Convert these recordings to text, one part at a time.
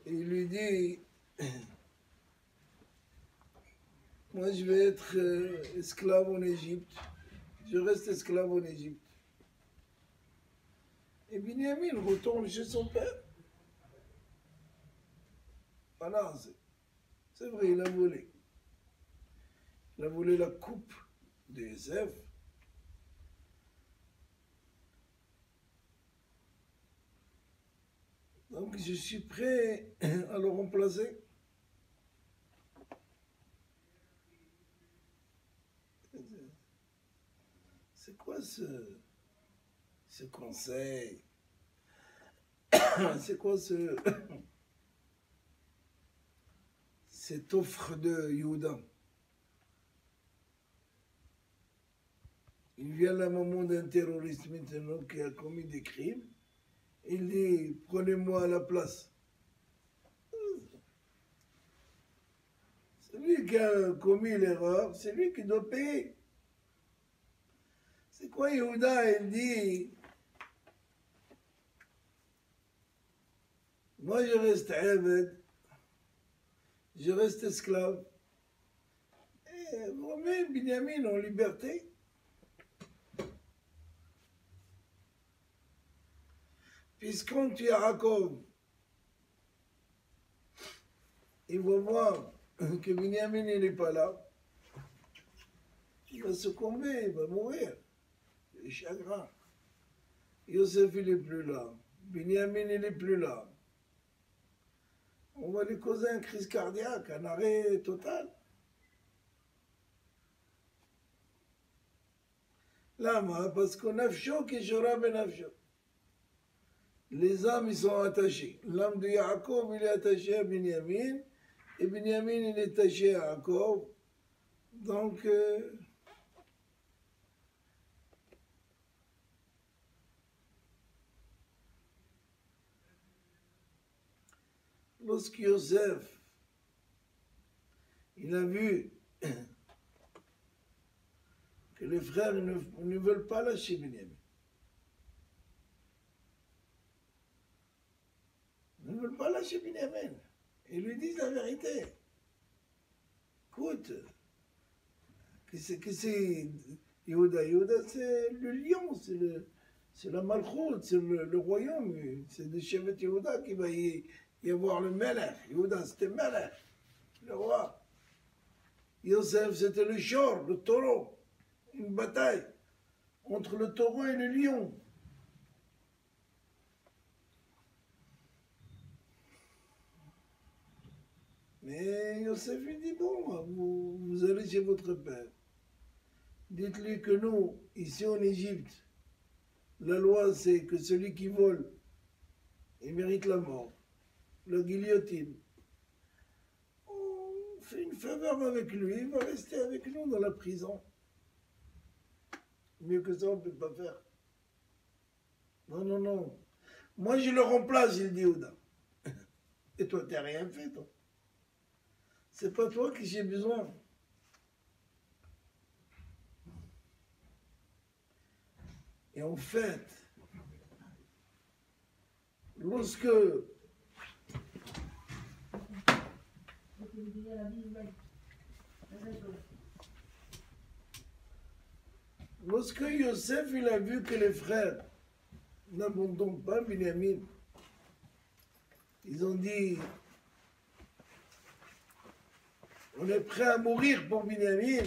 Et il lui dit, moi je vais être esclave en Égypte, je reste esclave en Égypte. Et Binyamin retourne chez son père. Voilà, c'est vrai, il a volé. Il a volé la coupe de Yosef. Donc je suis prêt à le remplacer. C'est quoi ce conseil? C'est quoi cette offre de Yehuda? Il vient le moment d'un terroriste maintenant qui a commis des crimes. Il dit, prenez-moi à la place. Celui qui a commis l'erreur, c'est lui qui doit payer. C'est quoi Yehuda? Il dit, moi je reste Abed, je reste esclave. Et vous remettez Binyamin en liberté. Puisqu'on tue Jacob, il va voir que Binyamin n'est pas là. Il va succomber, il va mourir. Le chagrin. Yosef, il n'est plus là. Binyamin, il n'est plus là. On va lui causer une crise cardiaque, un arrêt total. Lama, parce qu'on a chaud qui jouera ben afsho. Les âmes, ils sont attachés. L'âme de Yaakov, il est attaché à Binyamin, et Binyamin, il est attaché à Yaakov. Donc, lorsque Yosef, il a vu que les frères ne veulent pas lâcher Binyamin, ils ne veulent pas lâcher Binyamin, ils lui disent la vérité. Écoute, que c'est Yehuda, c'est le lion, c'est la malchoute, c'est le royaume, c'est de Shevet Yehuda qui va y avoir le Melech. Yehuda, c'était Melech, le roi. Yosef, c'était le shor, le taureau. Une bataille entre le taureau et le lion. Mais Yosef lui dit, bon, vous allez chez votre père. Dites-lui que nous, ici en Égypte, la loi c'est que celui qui vole, il mérite la mort, la guillotine. On fait une faveur avec lui, il va rester avec nous dans la prison. Mieux que ça, on ne peut pas faire. Non, non, non. Moi, je le remplace, il dit Yehuda. Et toi, tu n'as rien fait, toi. C'est pas toi que j'ai besoin. Et en fait, lorsque Yosef il a vu que les frères n'abandonnent pas Binyamin, ils ont dit, on est prêt à mourir pour Binyamin.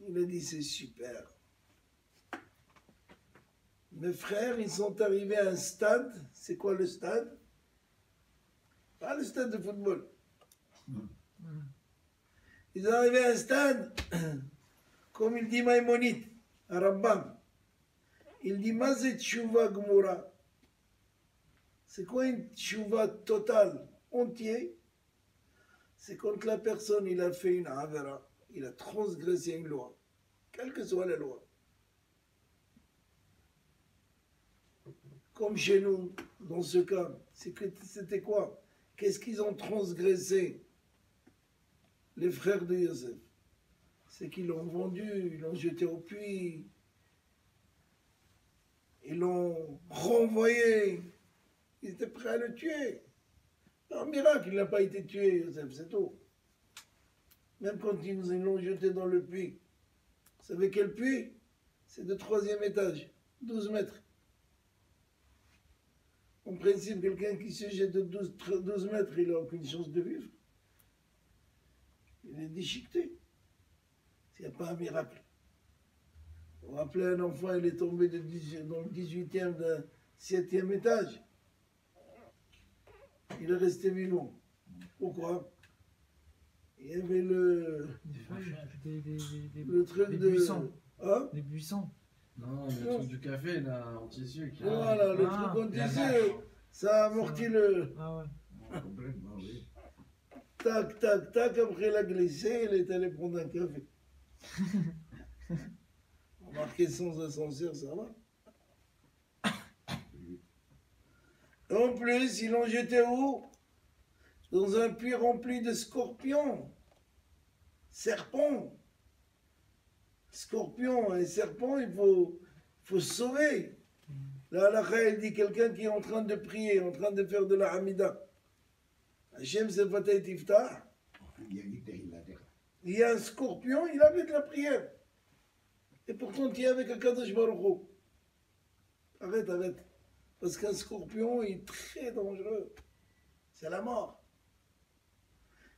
Il a dit, c'est super. Mes frères, ils sont arrivés à un stade. C'est quoi le stade? Pas le stade de football. Ils sont arrivés à un stade, comme il dit Maïmonide, à Rambam. Il dit, Mazet Tshuva Gmura. C'est quoi une Tshuva totale, entière? C'est quand la personne, il a fait une avera, il a transgressé une loi, quelle que soit la loi. Comme chez nous, dans ce cas, c'était quoi? Qu'est-ce qu'ils ont transgressé, les frères de Yosef? C'est qu'ils l'ont vendu, ils l'ont jeté au puits, ils l'ont renvoyé, ils étaient prêts à le tuer. Un miracle, il n'a pas été tué, Yosef, c'est tout. Même quand ils l'ont jeté dans le puits. Vous savez quel puits? C'est de 3e étage, 12 mètres. En principe, quelqu'un qui se jette de 12 mètres, il n'a aucune chance de vivre. Il est déchiqueté. S'il n'y a pas un miracle. Vous vous rappelez, un enfant, il est tombé dans le 18e d'un 7e étage. Il est resté vivant. Pourquoi? Il y avait le truc des de... buissons. Hein? Des buissons. Non, le truc du café, là, en tissu. Qui... Voilà, le truc en tissu, ça amortit le... Ah ouais. Complètement, oui. Tac, tac, tac, après il a glissé, il est allé prendre un café. Remarquez, sans ascenseur, ça va. En plus, ils l'ont jeté où? Dans un puits rempli de scorpions, serpents. Scorpions et serpents, il faut se sauver. Là, elle dit quelqu'un qui est en train de prier, en train de faire de la hamida. Hachem se fatah tiftah. Il y a un scorpion, il avait de la prière. Et pourtant, il y a avec Akadosh Baruch Hu. Arrête. Parce qu'un scorpion est très dangereux. C'est la mort.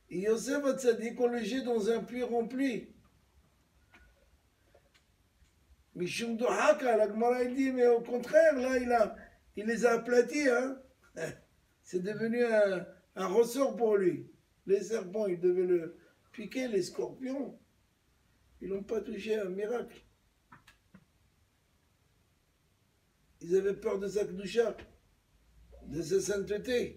Et Yosef Hatzadik, on le jette dans un puits rempli. Mishum Dohaka, la Gemara dit, mais au contraire, là, il les a aplatis. Hein. C'est devenu un ressort pour lui. Les serpents, ils devaient le piquer, les scorpions. Ils n'ont pas touché un miracle. Ils avaient peur de sa kedusha, de sa sainteté.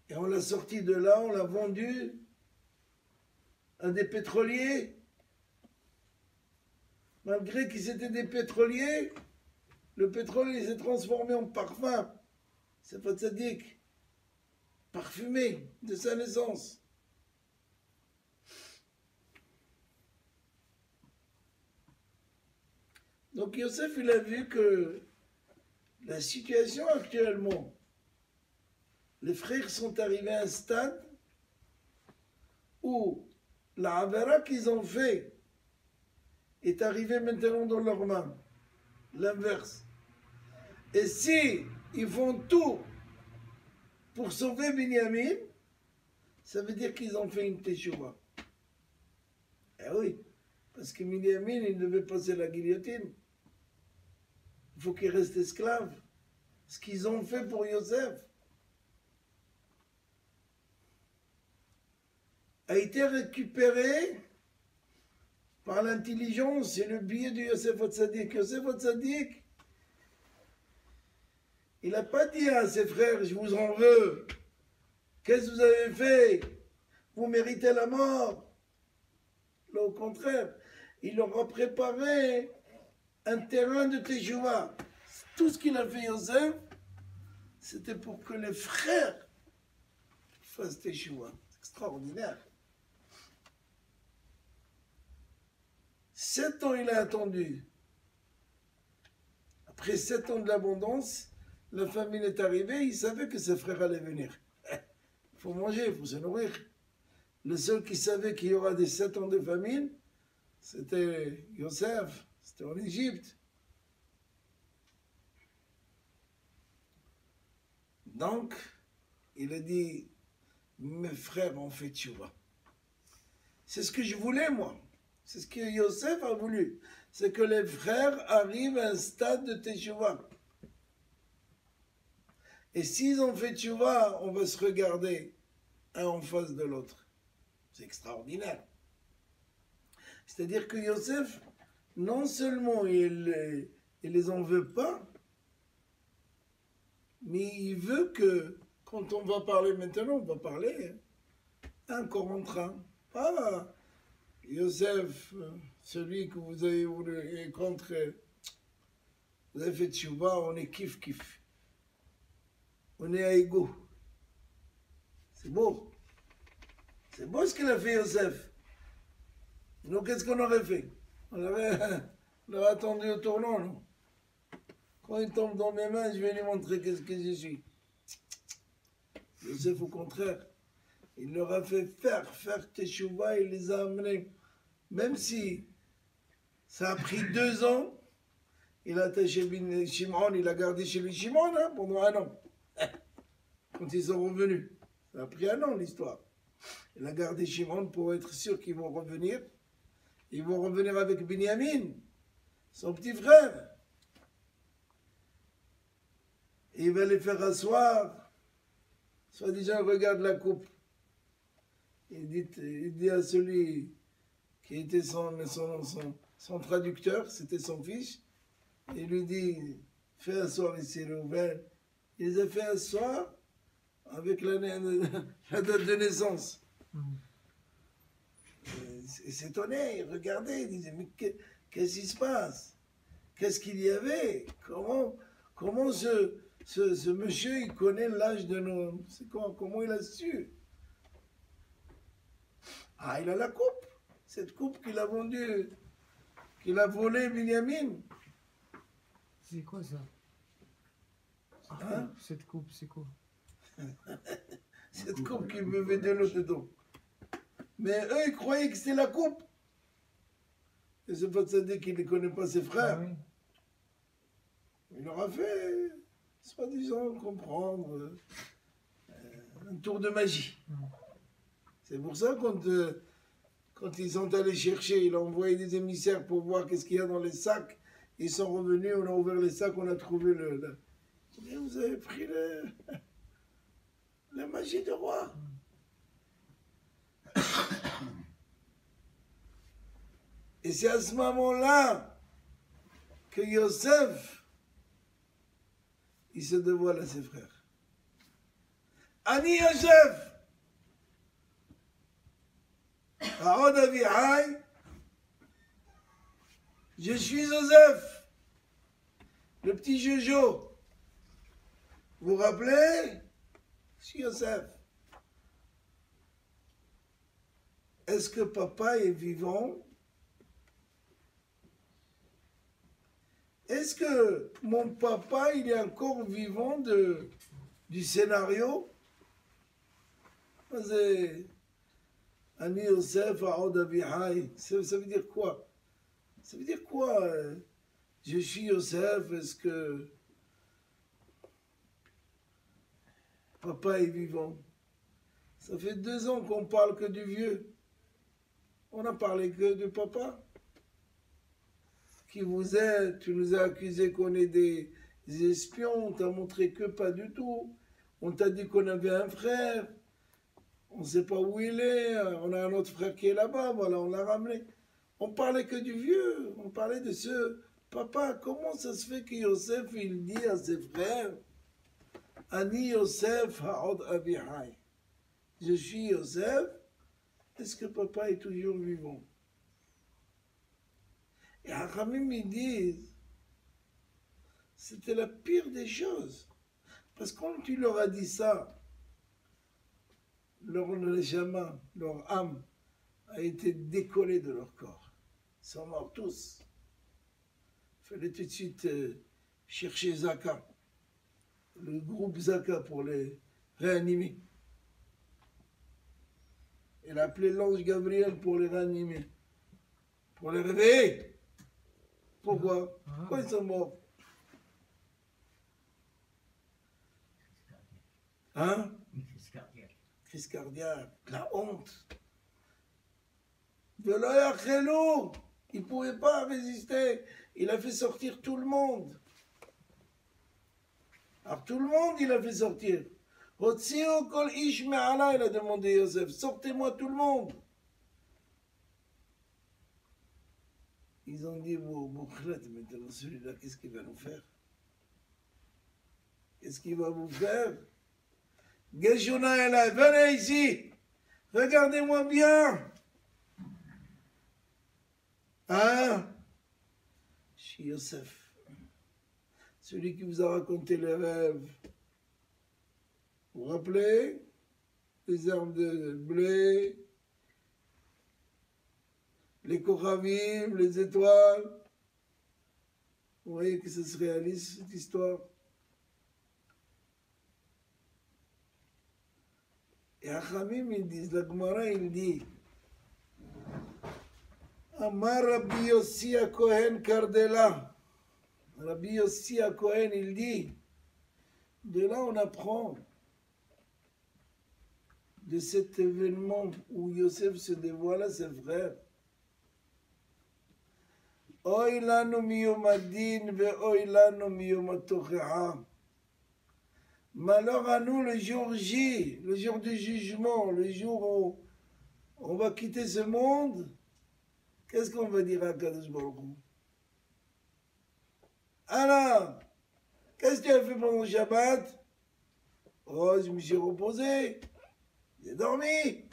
Et on l'a sorti de là, on l'a vendu à des pétroliers. Malgré qu'ils étaient des pétroliers, le pétrole il s'est transformé en parfum. C'est pas tzaddik. Parfumé de sa naissance. Donc Yosef, il a vu que la situation actuellement, les frères sont arrivés à un stade où la avera qu'ils ont fait est arrivée maintenant dans leurs mains. L'inverse. Et si ils font tout pour sauver Binyamin, ça veut dire qu'ils ont fait une teshuva. Eh oui, parce que Binyamin, il devait passer la guillotine. Il faut qu'il reste esclave. Ce qu'ils ont fait pour Yosef a été récupéré par l'intelligence et le biais de Yosef Hatzadik. Yosef Hatzadik, il n'a pas dit à ses frères, je vous en veux. Qu'est-ce que vous avez fait? Vous méritez la mort. Là, au contraire, il leur a préparé un terrain de teshuva. Tout ce qu'il a fait Yosef, c'était pour que les frères fassent teshuva. C'est extraordinaire. 7 ans il a attendu. Après 7 ans de l'abondance, la famine est arrivée, il savait que ses frères allaient venir. Il faut manger, il faut se nourrir. Le seul qui savait qu'il y aura des 7 ans de famine, c'était Yosef, c'était en Égypte. Donc, il a dit, mes frères ont fait tchouva. C'est ce que je voulais, moi. C'est ce que Yosef a voulu. C'est que les frères arrivent à un stade de teshuva. Et s'ils ont fait teshuva, on va se regarder un en face de l'autre. C'est extraordinaire. C'est-à-dire que Yosef, non seulement il les en veut pas, mais il veut que, quand on va parler maintenant, on va parler un corps en train. Pas Yosef, celui que vous avez voulu contre, vous avez fait tchouva, on est kiff. On est à égaux. C'est beau. C'est beau ce qu'il a fait Yosef. Nous, qu'est-ce qu'on aurait fait? On aurait attendu au tournant, non? Quand il tombe dans mes mains, je vais lui montrer qu'est-ce que je suis. Yosef, au contraire, il leur a fait faire Teshuvah, il les a amenés. Même si ça a pris 2 ans, il a attaché Shimon, il a gardé chez lui Shimon pendant 1 an. Quand ils sont revenus. Ça a pris 1 an l'histoire. Il a gardé Shimon pour être sûr qu'ils vont revenir. Ils vont revenir avec Binyamin, son petit frère. Et il va les faire asseoir. Soi-disant, regarde la coupe. Il dit à celui qui était son traducteur, c'était son fils, il lui dit, fais asseoir ici le Reuven. Il les a fait asseoir avec la date de naissance. Il s'étonnait, il regardait, il disait, mais qu'est-ce qui se passe? Qu'est-ce qu'il y avait? Comment ce monsieur, il connaît l'âge de nos... Comment il a su? Ah, il a la coupe. Cette coupe qu'il a vendue, qu'il a volée Binyamin. C'est quoi ça? Hein? Cette coupe, c'est quoi? Cette coupe qu'il buvait de l'eau dedans. Mais eux, ils croyaient que c'était la coupe. Et c'est pas de dire qu'il ne connaît pas ses frères. Ah oui. Il leur a fait, soi-disant, comprendre un tour de magie. C'est pour ça quand ils sont allés chercher, il a envoyé des émissaires pour voir qu'est-ce qu'il y a dans les sacs. Ils sont revenus, on a ouvert les sacs, on a trouvé Et vous avez pris la magie du roi. Et c'est à ce moment-là que Yosef, il se dévoile à ses frères. Ani Yosef, Haod Avihai, je suis Joseph, le petit Jojo. Vous vous rappelez? Je suis Yosef. Est-ce que papa est vivant? Est-ce que mon papa, il est encore vivant du scénario? C'est Ani Yosef Haod Avihai. Ça veut dire quoi? Ça veut dire quoi? Je suis Yosef, est-ce que papa est vivant? Ça fait 2 ans qu'on parle que du vieux. On n'a parlé que de papa. Qui vous êtes? Tu nous as accusé qu'on est des espions, on t'a montré que pas du tout. On t'a dit qu'on avait un frère. On ne sait pas où il est. On a un autre frère qui est là-bas, voilà, on l'a ramené. On parlait que du vieux. On parlait de ce papa. Comment ça se fait que Yosef, il dit à ses frères, Ani Yosef Haod Avihai. Je suis Yosef. Est-ce que papa est toujours vivant? Et Haramim, ils disent, c'était la pire des choses. Parce que quand tu leur as dit ça, leur neshama, leur âme, a été décollée de leur corps. Ils sont morts tous. Il fallait tout de suite chercher Zaka, le groupe Zaka pour les réanimer. Il a appelé l'ange Gabriel pour les réanimer, pour les réveiller. Pourquoi? Pourquoi ils sont morts? Hein? Crise cardiaque, la honte. De l'Oyachelou, il ne pouvait pas résister. Il a fait sortir tout le monde. Alors tout le monde, il a fait sortir. Hotzio kol ish me'ala, il a demandé Yosef, sortez-moi tout le monde. Ils ont dit, Moukhled, maintenant celui-là, qu'est-ce qu'il va nous faire? Qu'est-ce qu'il va vous faire? Geshona Elai, venez ici, regardez-moi bien. Hein? Je suis Yosef, celui qui vous a raconté les rêves. Vous vous rappelez? Les herbes de blé, les Kochavim, les étoiles. Vous voyez que ça se réalise, cette histoire. Et Achamim, ils disent, la Gemara, il dit, Amar Rabbi Yossi à Kohen Kardela. Rabbi Yossi à Kohen, il dit, de là on apprend de cet événement où Yosef se dévoile à ses frères. Oy lanu miyom adin ve oy lanu miyom atocheha. Malheur à nous le jour J, le jour du jugement, le jour où on va quitter ce monde. Qu'est-ce qu'on va dire à Kadosh Baruch Hu? Alors, qu'est-ce que tu as fait pendant le Shabbat? Oh, je me suis reposé. J'ai dormi.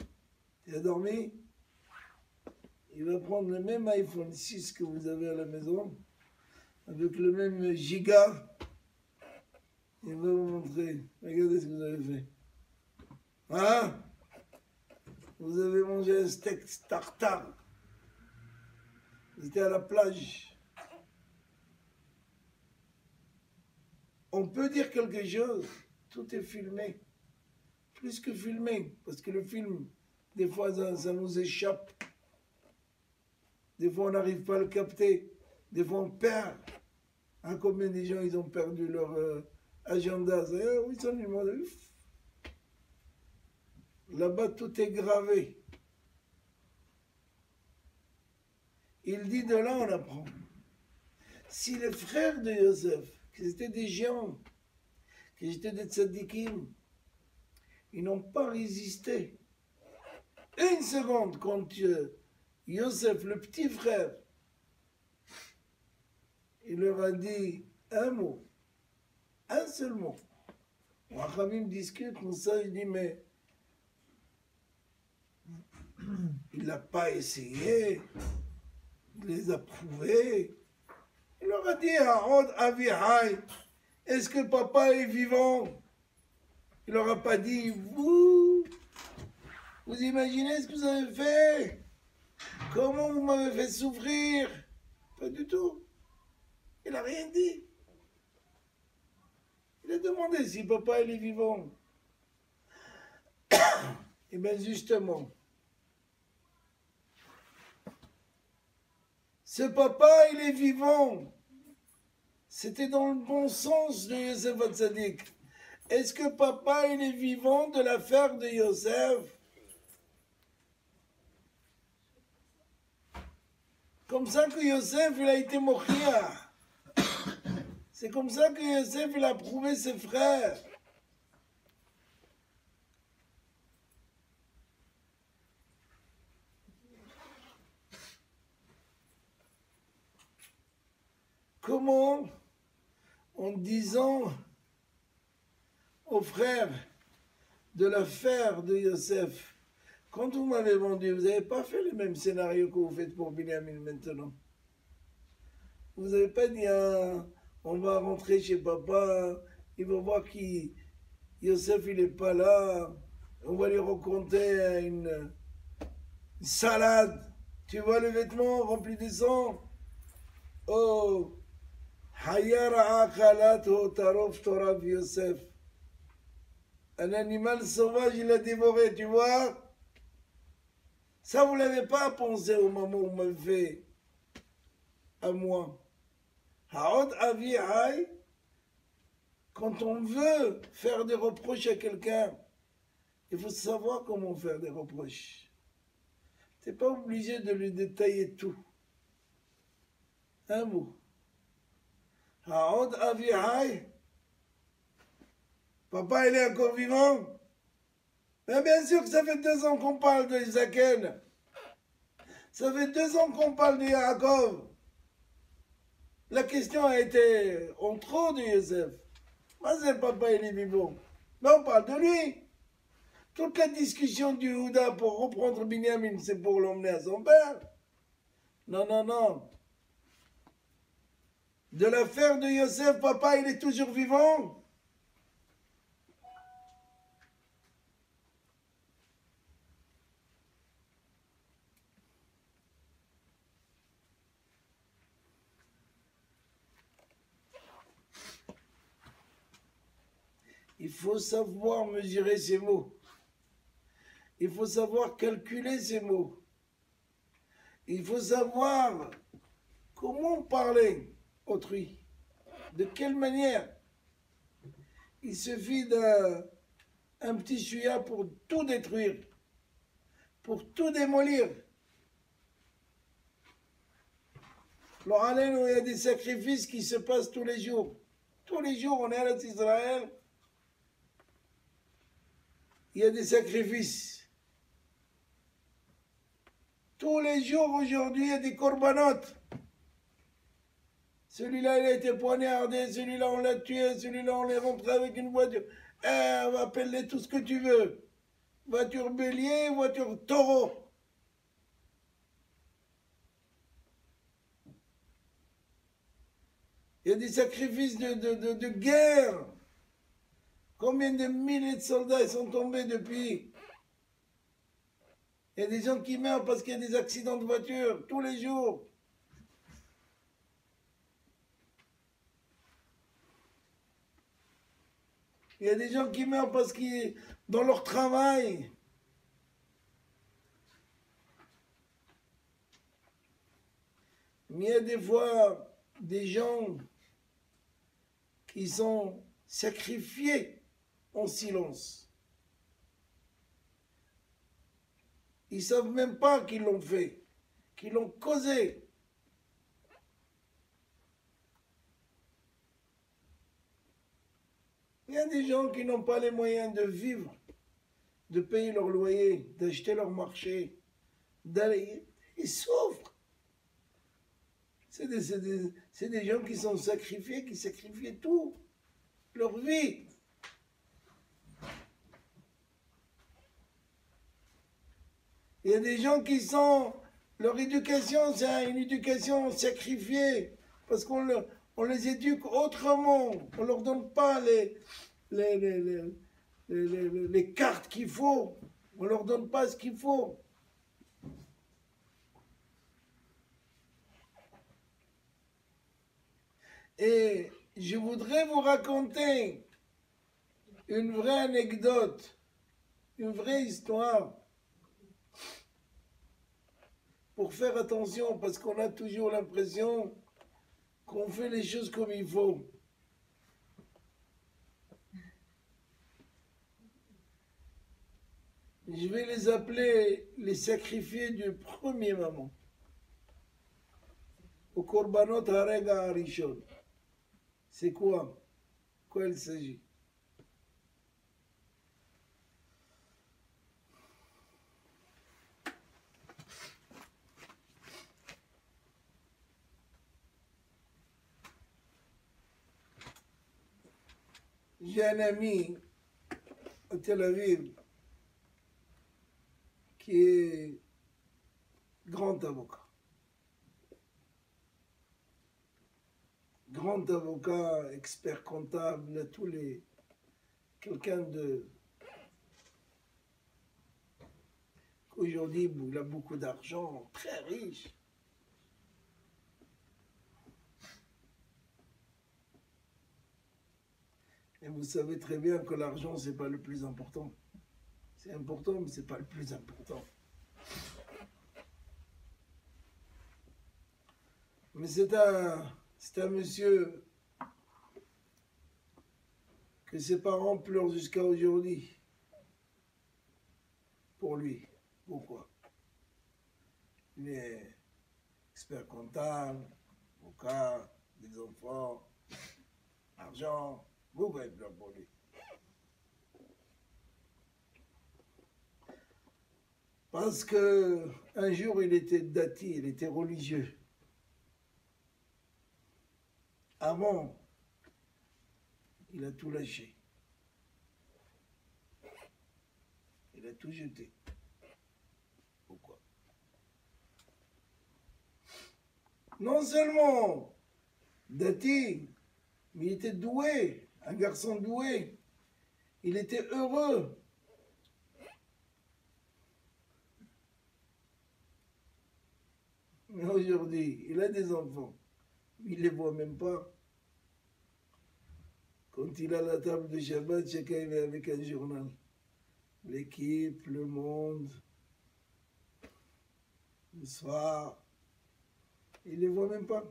Tu as dormi? Il va prendre le même iPhone 6 que vous avez à la maison, avec le même giga. Il va vous montrer. Regardez ce que vous avez fait. Hein? Vous avez mangé un steak tartare. Vous étiez à la plage. On peut dire quelque chose. Tout est filmé. Plus que filmé. Parce que le film, des fois, ça nous échappe. Des fois, on n'arrive pas à le capter. Des fois, on perd. Hein, combien de gens, ils ont perdu leur agenda. Oui, ça nous demande. Là-bas, tout est gravé. Il dit de là, on apprend. Si les frères de Yosef, qui étaient des géants, qui étaient des tzadikim, ils n'ont pas résisté une seconde quand Yosef, le petit frère, il leur a dit un mot, un seul mot. Rachamim discute, comme ça, je dis, mais il n'a pas essayé, il les a prouvés. Il leur a dit, Haod Avihai, est-ce que papa est vivant? Il leur a pas dit, vous imaginez ce que vous avez fait? Comment vous m'avez fait souffrir? Pas du tout. Il n'a rien dit. Il a demandé si papa il est vivant. Et bien justement, ce papa il est vivant. C'était dans le bon sens de Yosef Hatzadik. Est-ce que papa il est vivant de l'affaire de Yosef? Comme ça que Yosef il a été mochia. C'est comme ça que Yosef il a prouvé ses frères. Comment, en disant aux frères de l'affaire de Yosef, quand vous m'avez vendu, vous n'avez pas fait le même scénario que vous faites pour Binyamin maintenant. Vous n'avez pas dit, on va rentrer chez papa, il va voir qui Yosef il n'est pas là, on va lui raconter une salade. Tu vois le vêtement rempli de sang? Oh, Hayara akalat tarof torav Yosef. Un animal sauvage, il a dévoré, tu vois? Ça, vous ne l'avez pas pensé au moment où vous m'avez fait à moi. Haod Avihai, quand on veut faire des reproches à quelqu'un, il faut savoir comment faire des reproches. Tu n'es pas obligé de lui détailler tout. Un mot. Haod Avihai, papa, il est encore vivant? Mais bien sûr que ça fait 2 ans qu'on parle de Isaken. Ça fait 2 ans qu'on parle de Yaakov. La question a été en trop de Yosef. Moi, c'est papa, il est vivant. Mais on parle de lui. Toute la discussion du Houda pour reprendre Binyamin, c'est pour l'emmener à son père. Non, non, non. De l'affaire de Yosef, papa, il est toujours vivant. Il faut savoir mesurer ses mots. Il faut savoir calculer ses mots. Il faut savoir comment parler autrui. De quelle manière. Il suffit d'un petit chouïa pour tout détruire, pour tout démolir. Alors, allez, il y a des sacrifices qui se passent tous les jours. Tous les jours, on est à Israël. Il y a des sacrifices. Tous les jours, aujourd'hui, il y a des corbanotes. Celui-là, il a été poignardé, celui-là, on l'a tué, celui-là, on l'est rentré avec une voiture. On va appeler tout ce que tu veux. Voiture bélier, voiture taureau. Il y a des sacrifices de guerre. Combien de milliers de soldats sont tombés depuis? Il y a des gens qui meurent parce qu'il y a des accidents de voiture tous les jours. Il y a des gens qui meurent parce qu'ils, dans leur travail, mais il y a des fois des gens qui sont sacrifiés en silence. Ils ne savent même pas qu'ils l'ont fait, qu'ils l'ont causé. Il y a des gens qui n'ont pas les moyens de vivre, de payer leur loyer, d'acheter leur marché, d'aller. Ils souffrent. C'est des gens qui sont sacrifiés, qui sacrifient tout, leur vie. Il y a des gens qui sont... Leur éducation, c'est une éducation sacrifiée, parce qu'on les éduque autrement. On ne leur donne pas les cartes qu'il faut. On ne leur donne pas ce qu'il faut. Et je voudrais vous raconter une vraie anecdote, une vraie histoire, pour faire attention, parce qu'on a toujours l'impression qu'on fait les choses comme il faut. Je vais les appeler les sacrifiés du premier moment. Au Korbanot Harega Harishon. C'est quoi? Quoi il s'agit? J'ai un ami à Tel Aviv qui est grand avocat. Grand avocat, expert comptable, tous les... Quelqu'un de... Aujourd'hui, il a beaucoup d'argent, très riche. Et vous savez très bien que l'argent, ce n'est pas le plus important. C'est important, mais ce n'est pas le plus important. Mais c'est un monsieur que ses parents pleurent jusqu'à aujourd'hui. Pour lui. Pourquoi? Il est expert comptable, avocat, des enfants, argent. Pourquoi il pleure pour lui? Parce que un jour il était dati, il était religieux. Avant, il a tout lâché. Il a tout jeté. Pourquoi? Non seulement dati, mais il était doué, un garçon doué. Il était heureux. Mais aujourd'hui, il a des enfants. Il ne les voit même pas. Quand il a la table de Shabbat, chacun est avec un journal. l'équipe, le monde, le soir. Il ne les voit même pas.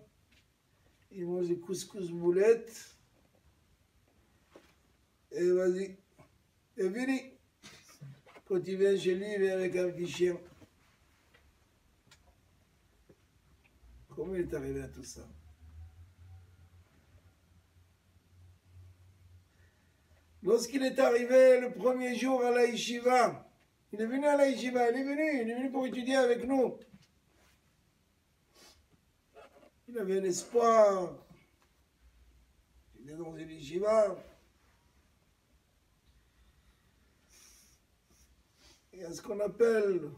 Il mange des couscous boulettes. Et vas-y. Et fini. Quand il vient chez lui, il vient avec un petit chien. Comment il est arrivé à tout ça? Lorsqu'il est arrivé le premier jour à la yeshiva, il est venu à la yeshiva, il est venu pour étudier avec nous. Il avait un espoir. Il est dans une yeshiva. Il y a ce qu'on appelle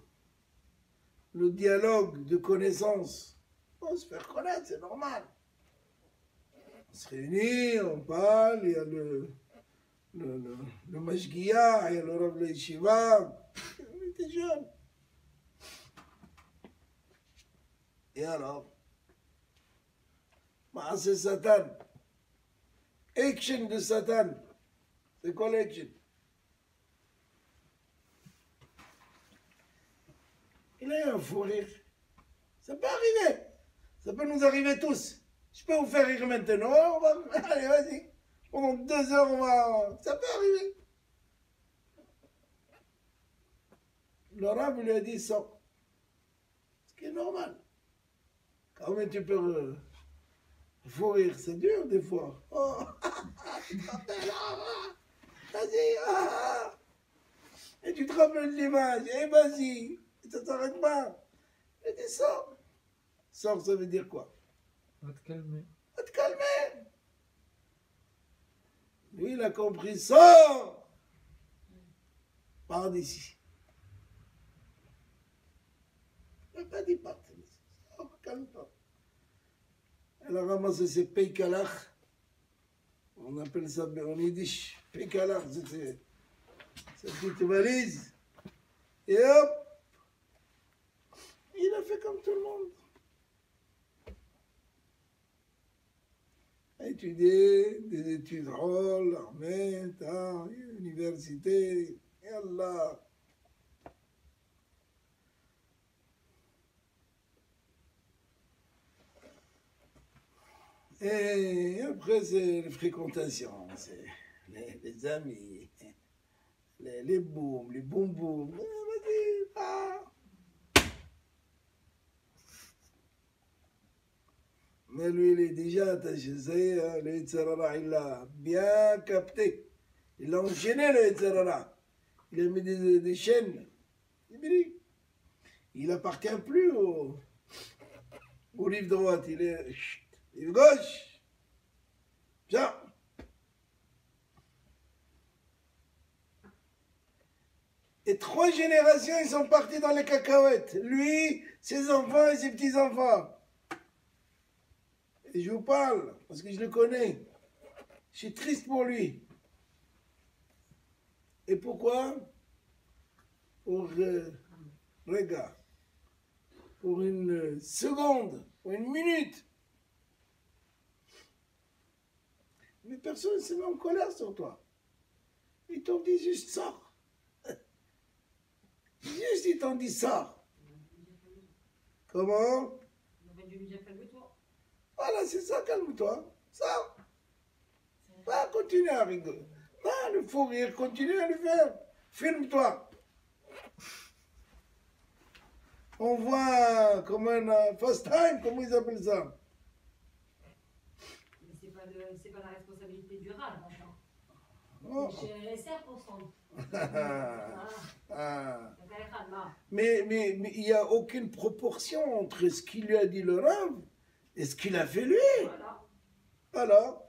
le dialogue de connaissances. On se faire connaître, c'est normal. On se réunit, on parle, il y a le Mashgiach, il y a le Rav de Yeshiva. On était jeunes. Et alors, c'est Satan. Action de Satan. C'est quoi l'action? Il a eu un fou rire. Ça peut arriver. Ça peut nous arriver tous. Je peux vous faire rire maintenant. Allez, vas-y. Pendant 2 heures, on va... Ça peut arriver. Le Rav lui a dit ça. Ce qui est normal. Comment tu peux fou rire? C'est dur des fois. Oh, vas-y. Et tu te rappelles l'image. Et vas-y. Ça ne s'arrête pas. Il dit sors. Sors, ça veut dire quoi? Va te calmer. Va te calmer. Lui, il a compris, sors. Pars d'ici. Il n'a pas dit pars d'ici. Sors, calme-toi. Elle a ramassé ses peikalach. On appelle ça en yiddish. Peikalach, c'est cette petite valise. Et hop. Il a fait comme tout le monde. A étudié des études rôles, armée, université, et Allah. Et après, c'est les fréquentations, c'est les amis, les boum, les boum boum. Vas-y, va. Mais lui, il est déjà attaché. Ça y est, le Yitzhara, il l'a bien capté. Il a enchaîné le Yitzhara. Il a mis des chaînes. Il n'appartient plus au rive droite. Il est rive gauche. Bien. Et 3 générations, ils sont partis dans les cacahuètes. Lui, ses enfants et ses petits-enfants. Et je vous parle, parce que je le connais. Je suis triste pour lui. Et pourquoi? Pour regarde, pour une seconde, pour une minute. Mais personne ne se met en colère sur toi. Ils t'ont dit juste sors. Juste ils t'ont dit sors. Comment? Voilà, c'est ça, calme-toi. Ça. Va continuer à rigoler. Va le fou rire, continue à le faire. Filme-toi. On voit comme un fast time, comment ils appellent ça? Mais c'est pas la responsabilité du RAD, maintenant. Oh. C'est chez LSR pour ça. Mais il n'y a aucune proportion entre ce qu'il lui a dit le Rav et ce qu'il a fait lui. Voilà. Alors,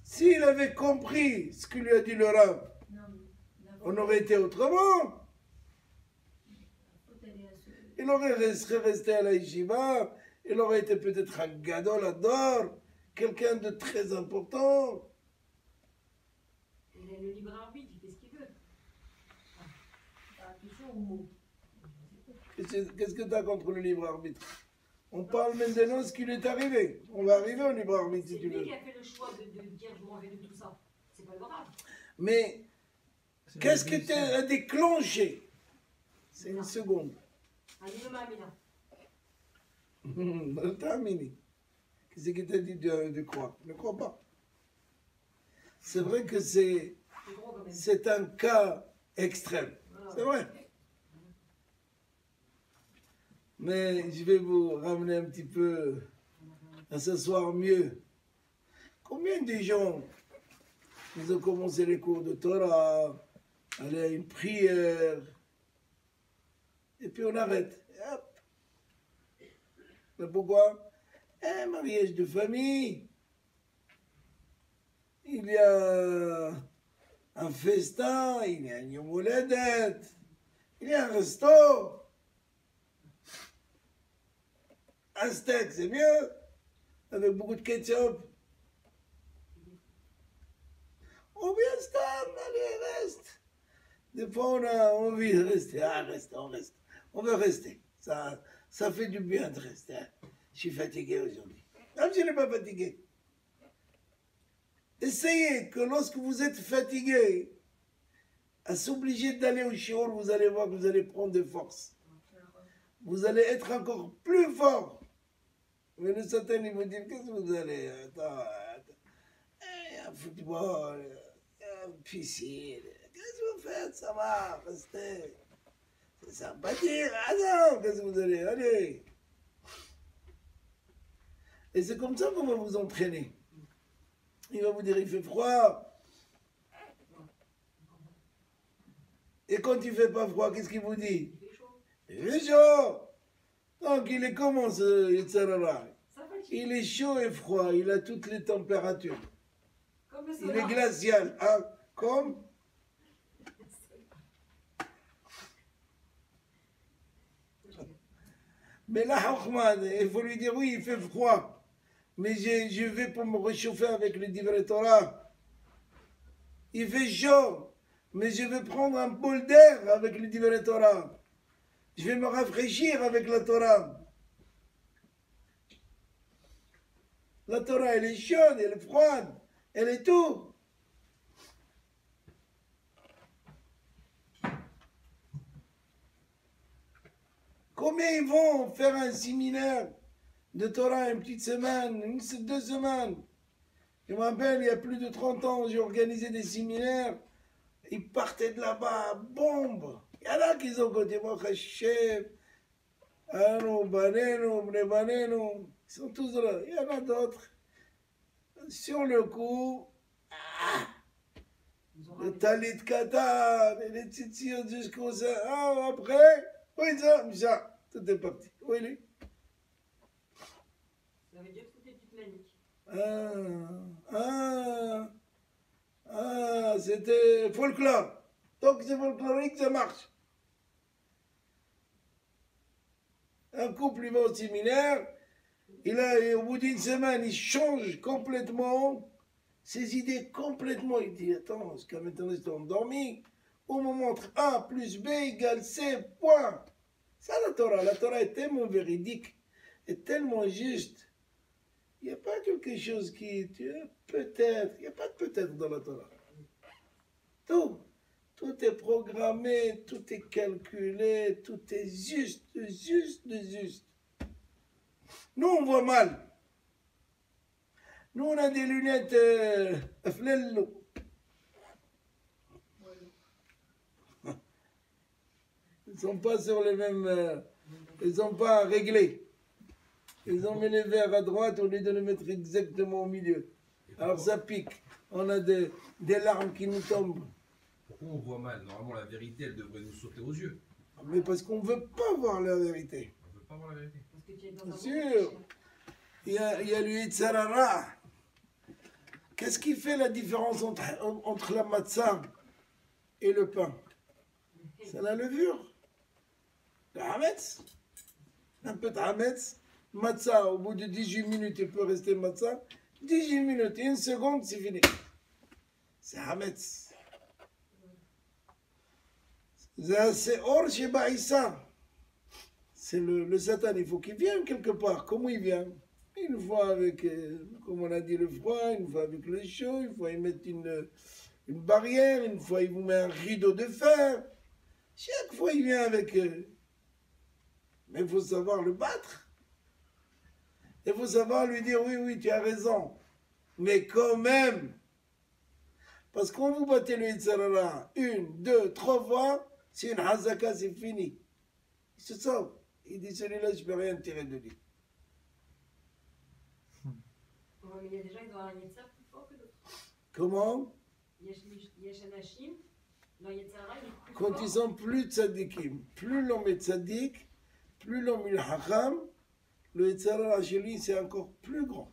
s'il avait compris ce que lui a dit le Rav, on aurait été autrement. Il serait resté à la yeshiva, il aurait été peut-être un gadol ador, quelqu'un de très important. Il a le libre arbitre, il fait ce qu'il veut. Attention aux mots. Qu'est-ce que tu as contre le libre arbitre? On parle maintenant de ce qui lui est arrivé. On va arriver au libre arbitre si tu veux. C'est lui qui a fait le choix de dire je m'en vais de tout ça. C'est pas grave. Mais Qu'est-ce qui t'a déclenché? C'est une seconde. אני לא מאמינה. Terminé. Qu'est-ce qui t'a dit de croire? Ne crois pas. C'est vrai que C'est gros quand même. c'est un cas extrême. Voilà. C'est vrai. Mais je vais vous ramener un petit peu à s'asseoir mieux. Combien de gens, ils ont commencé les cours de Torah, aller à une prière, et puis on arrête. Et hop. Mais pourquoi? Un mariage de famille. Il y a un festin, il y a une Yom Holedet, il y a un resto. Un steak, c'est mieux, avec beaucoup de ketchup. Ou bien Stam, allez, reste. Des fois, on a envie de rester. Ah, reste, on reste. On veut rester. Ça fait du bien de rester. Je suis fatigué aujourd'hui. Même si je n'ai pas fatigué. Essayez que lorsque vous êtes fatigué, à s'obliger d'aller au shiur, vous allez voir que vous allez prendre des forces. Vous allez être encore plus fort. Mais le Satan, il vous dit, qu'est-ce que vous allez? Attends, il y a un football, il y a une piscine. Qu'est-ce que vous faites? Ça va, restez. C'est sympathique. Ah non, qu'est-ce que vous allez? Allez. Et c'est comme ça qu'on va vous entraîner. Il va vous dire, il fait froid. Et quand il fait pas froid, qu'est-ce qu'il vous dit? Il fait chaud. Il est chaud. Donc il est comment ce Yetzirah? Ça fatigue. Il est chaud et froid, il a toutes les températures. Comme le Il est soda. glacial, hein? Comme mais là, il faut lui dire oui, il fait froid. Mais je vais pour me réchauffer avec le Divrei Torah. Il fait chaud. Mais je vais prendre un bol d'air avec le Divrei Torah. Je vais me rafraîchir avec la Torah. La Torah, elle est chaude, elle est froide, elle est tout. Combien ils vont faire un séminaire de Torah une petite semaine, 2 semaines? Je me rappelle, il y a plus de 30 ans, j'ai organisé des séminaires. Ils partaient de là-bas, bombe. Il y en a qui ont côté Hashem, Anu, Banenu, Bne Banenu. Ils sont tous là. Il y en a d'autres. Sur le coup, Ils ont le ramené. talit katan, et les tzitzit jusqu'au sein. Ah, après, oui, ça, tout est parti. Où il est? Ça veut dire que tout est titanique. C'était folklore. Donc c'est folklorique, ça marche. Un couple, il va au séminaire, au bout d'une semaine, il change complètement ses idées complètement. Il dit, attends, jusqu'à maintenant, ils sont endormis. On me montre A plus B égale C, point. Ça, la Torah. La Torah est tellement véridique, est tellement juste. Il n'y a pas quelque chose qui... Peut-être. Il n'y a pas de peut-être dans la Torah. Tout est programmé, tout est calculé, tout est juste. Nous, on voit mal. Nous, on a des lunettes flello. Ils ne sont pas sur les mêmes... ils ne sont pas réglés. Ils ont mis les verres à droite au lieu de les mettre exactement au milieu. Alors ça pique. On a des larmes qui nous tombent. Pourquoi on voit mal? Normalement, la vérité, elle devrait nous sauter aux yeux. Mais parce qu'on ne veut pas voir la vérité. On ne veut pas voir la vérité. Parce que tu es dans Bien un sûr. monde Il y a le Yitzhara. Qu'est-ce qui fait la différence entre la matzah et le pain? C'est la levure. Le hametz. Un peu de hametz. Matzah, au bout de 18 minutes, il peut rester matzah. 18 minutes, 1 seconde, c'est fini. C'est hametz. C'est or chez Baïssa. C'est le Satan, il faut qu'il vienne quelque part. Comment il vient? Une fois avec, comme on a dit, le froid, une fois avec le chaud, une fois ils mettent une barrière, une fois il vous met un rideau de fer. Chaque fois il vient avec... Mais il faut savoir le battre. Il faut savoir lui dire, oui, oui, tu as raison. Mais quand même, parce que quand vous battez le Yitzhara, 1, 2, 3 fois, c'est une hazaka, c'est fini. Il se sauve. Il dit, celui-là, je ne peux rien tirer de lui. Ouais, mais il y a des gens qui ont un Yetzar plus fort que d'autres. Comment? Yeshanashim, leur Yetzara, il est plus Quand fort. ils sont plus tzadikim, plus l'homme est tzadik, plus l'homme est hacham, le Yitzhara chez lui, c'est encore plus grand.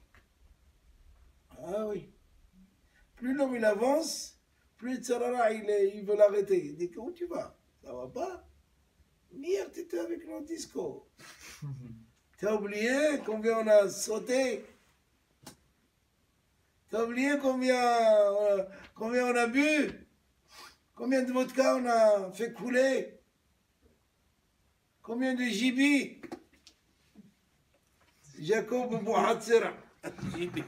Ah oui. Plus l'homme il avance, plus Yitzhara il veut l'arrêter. Il dit, où tu vas? Ça va pas? Hier, tu étais avec nos disco. T'as oublié combien on a sauté? T'as oublié combien on a bu? Combien de vodka on a fait couler? Combien de jibi? Jacob Bouhatsera. Jibi.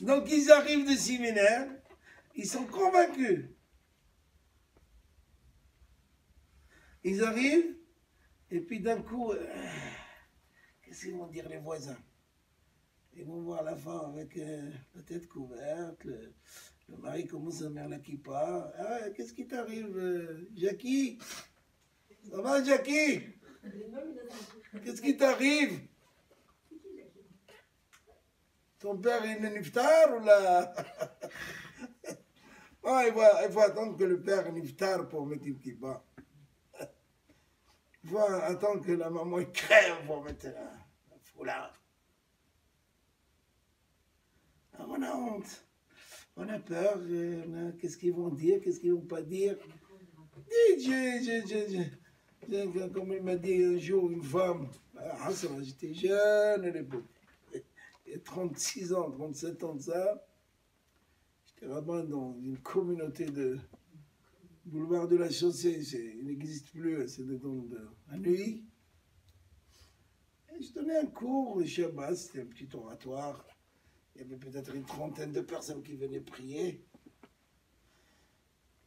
Donc ils arrivent de séminaire, ils sont convaincus. Ils arrivent, et puis d'un coup, qu'est-ce qu'ils vont dire les voisins? Ils vont voir la femme avec la tête couverte, le mari commence à mettre la kippa. Ah, qu'est-ce qui t'arrive, Jackie? Ça va, Jackie? Qu'est-ce qui t'arrive? Ton père est une niftar ou là? Oh, il faut attendre que le père est niftar pour mettre une kippa. Il faut attendre que la maman crève pour mettre un foulard. Alors on a honte, on a peur, qu'est-ce qu'ils vont dire, qu'est-ce qu'ils vont pas dire. Comme il m'a dit un jour une femme, Hassan, j'étais jeune à l'époque, il y a 36 ans, 37 ans de ça, j'étais rabbin dans une communauté de boulevard de la Chaussée, il n'existe plus, c'est à Neuilly. Et je donnais un cours, le Shabbat, c'était un petit oratoire. Il y avait peut-être une trentaine de personnes qui venaient prier.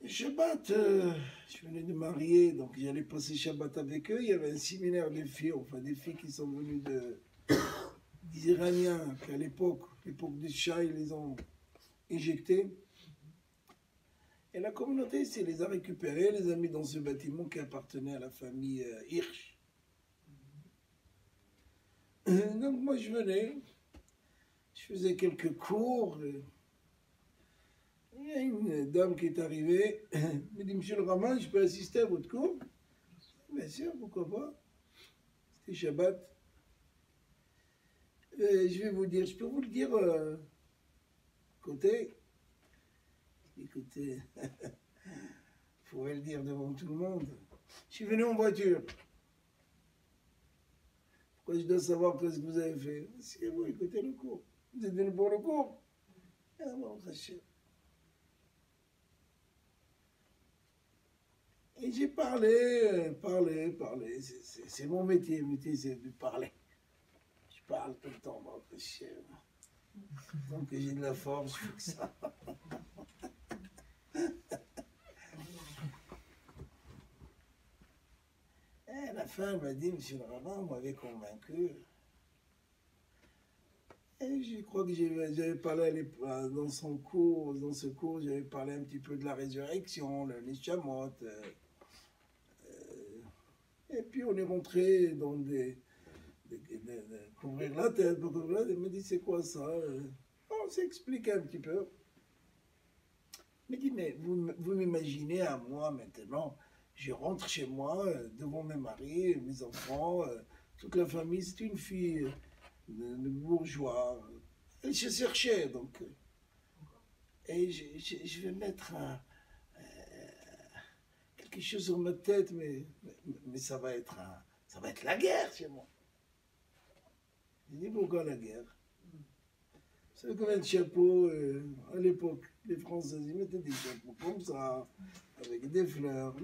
Et Shabbat, je venais de marier, donc j'allais passer Shabbat avec eux. Il y avait un séminaire de filles, enfin des filles qui sont venues des Iraniens, qu'à l'époque du Shah, ils les ont éjectés. Et la communauté ici les a récupérés, les a mis dans ce bâtiment qui appartenait à la famille Hirsch. Donc moi je venais. Je faisais quelques cours. Il y a une dame qui est arrivée. Elle me dit, Monsieur le Rabbin, je peux assister à votre cours? Bien sûr, pourquoi pas. C'était Shabbat. Je vais vous dire, je peux vous le dire côté. Écoutez, il faudrait le dire devant tout le monde. Je suis venu en voiture. Pourquoi je dois savoir ce que vous avez fait? Si vous écoutez le cours. Vous êtes venu pour le cours? Ah bon, et j'ai parlé. C'est mon métier. Le métier, c'est de parler. Je parle tout le temps, mon frère. Tant que j'ai de la force, je fais que ça. Et à la fin, elle m'a dit, Monsieur le rabbin, vous m'avez convaincu. Et je crois que j'avais parlé dans ce cours, j'avais parlé un petit peu de la résurrection, le Nishamot. Et puis on est rentré dans couvrir la tête, elle m'a dit c'est quoi ça? On s'est expliqué un petit peu. Elle m'a dit mais vous m'imaginez à moi maintenant, je rentre chez moi devant mes maris, mes enfants, toute la famille, c'est une fille de bourgeois. Et je cherchais donc. Et je vais mettre quelque chose sur ma tête, mais ça va être la guerre chez moi. J'ai dit pourquoi la guerre? Vous savez combien de chapeaux à l'époque, les Français, ils mettaient des chapeaux comme ça, avec des fleurs,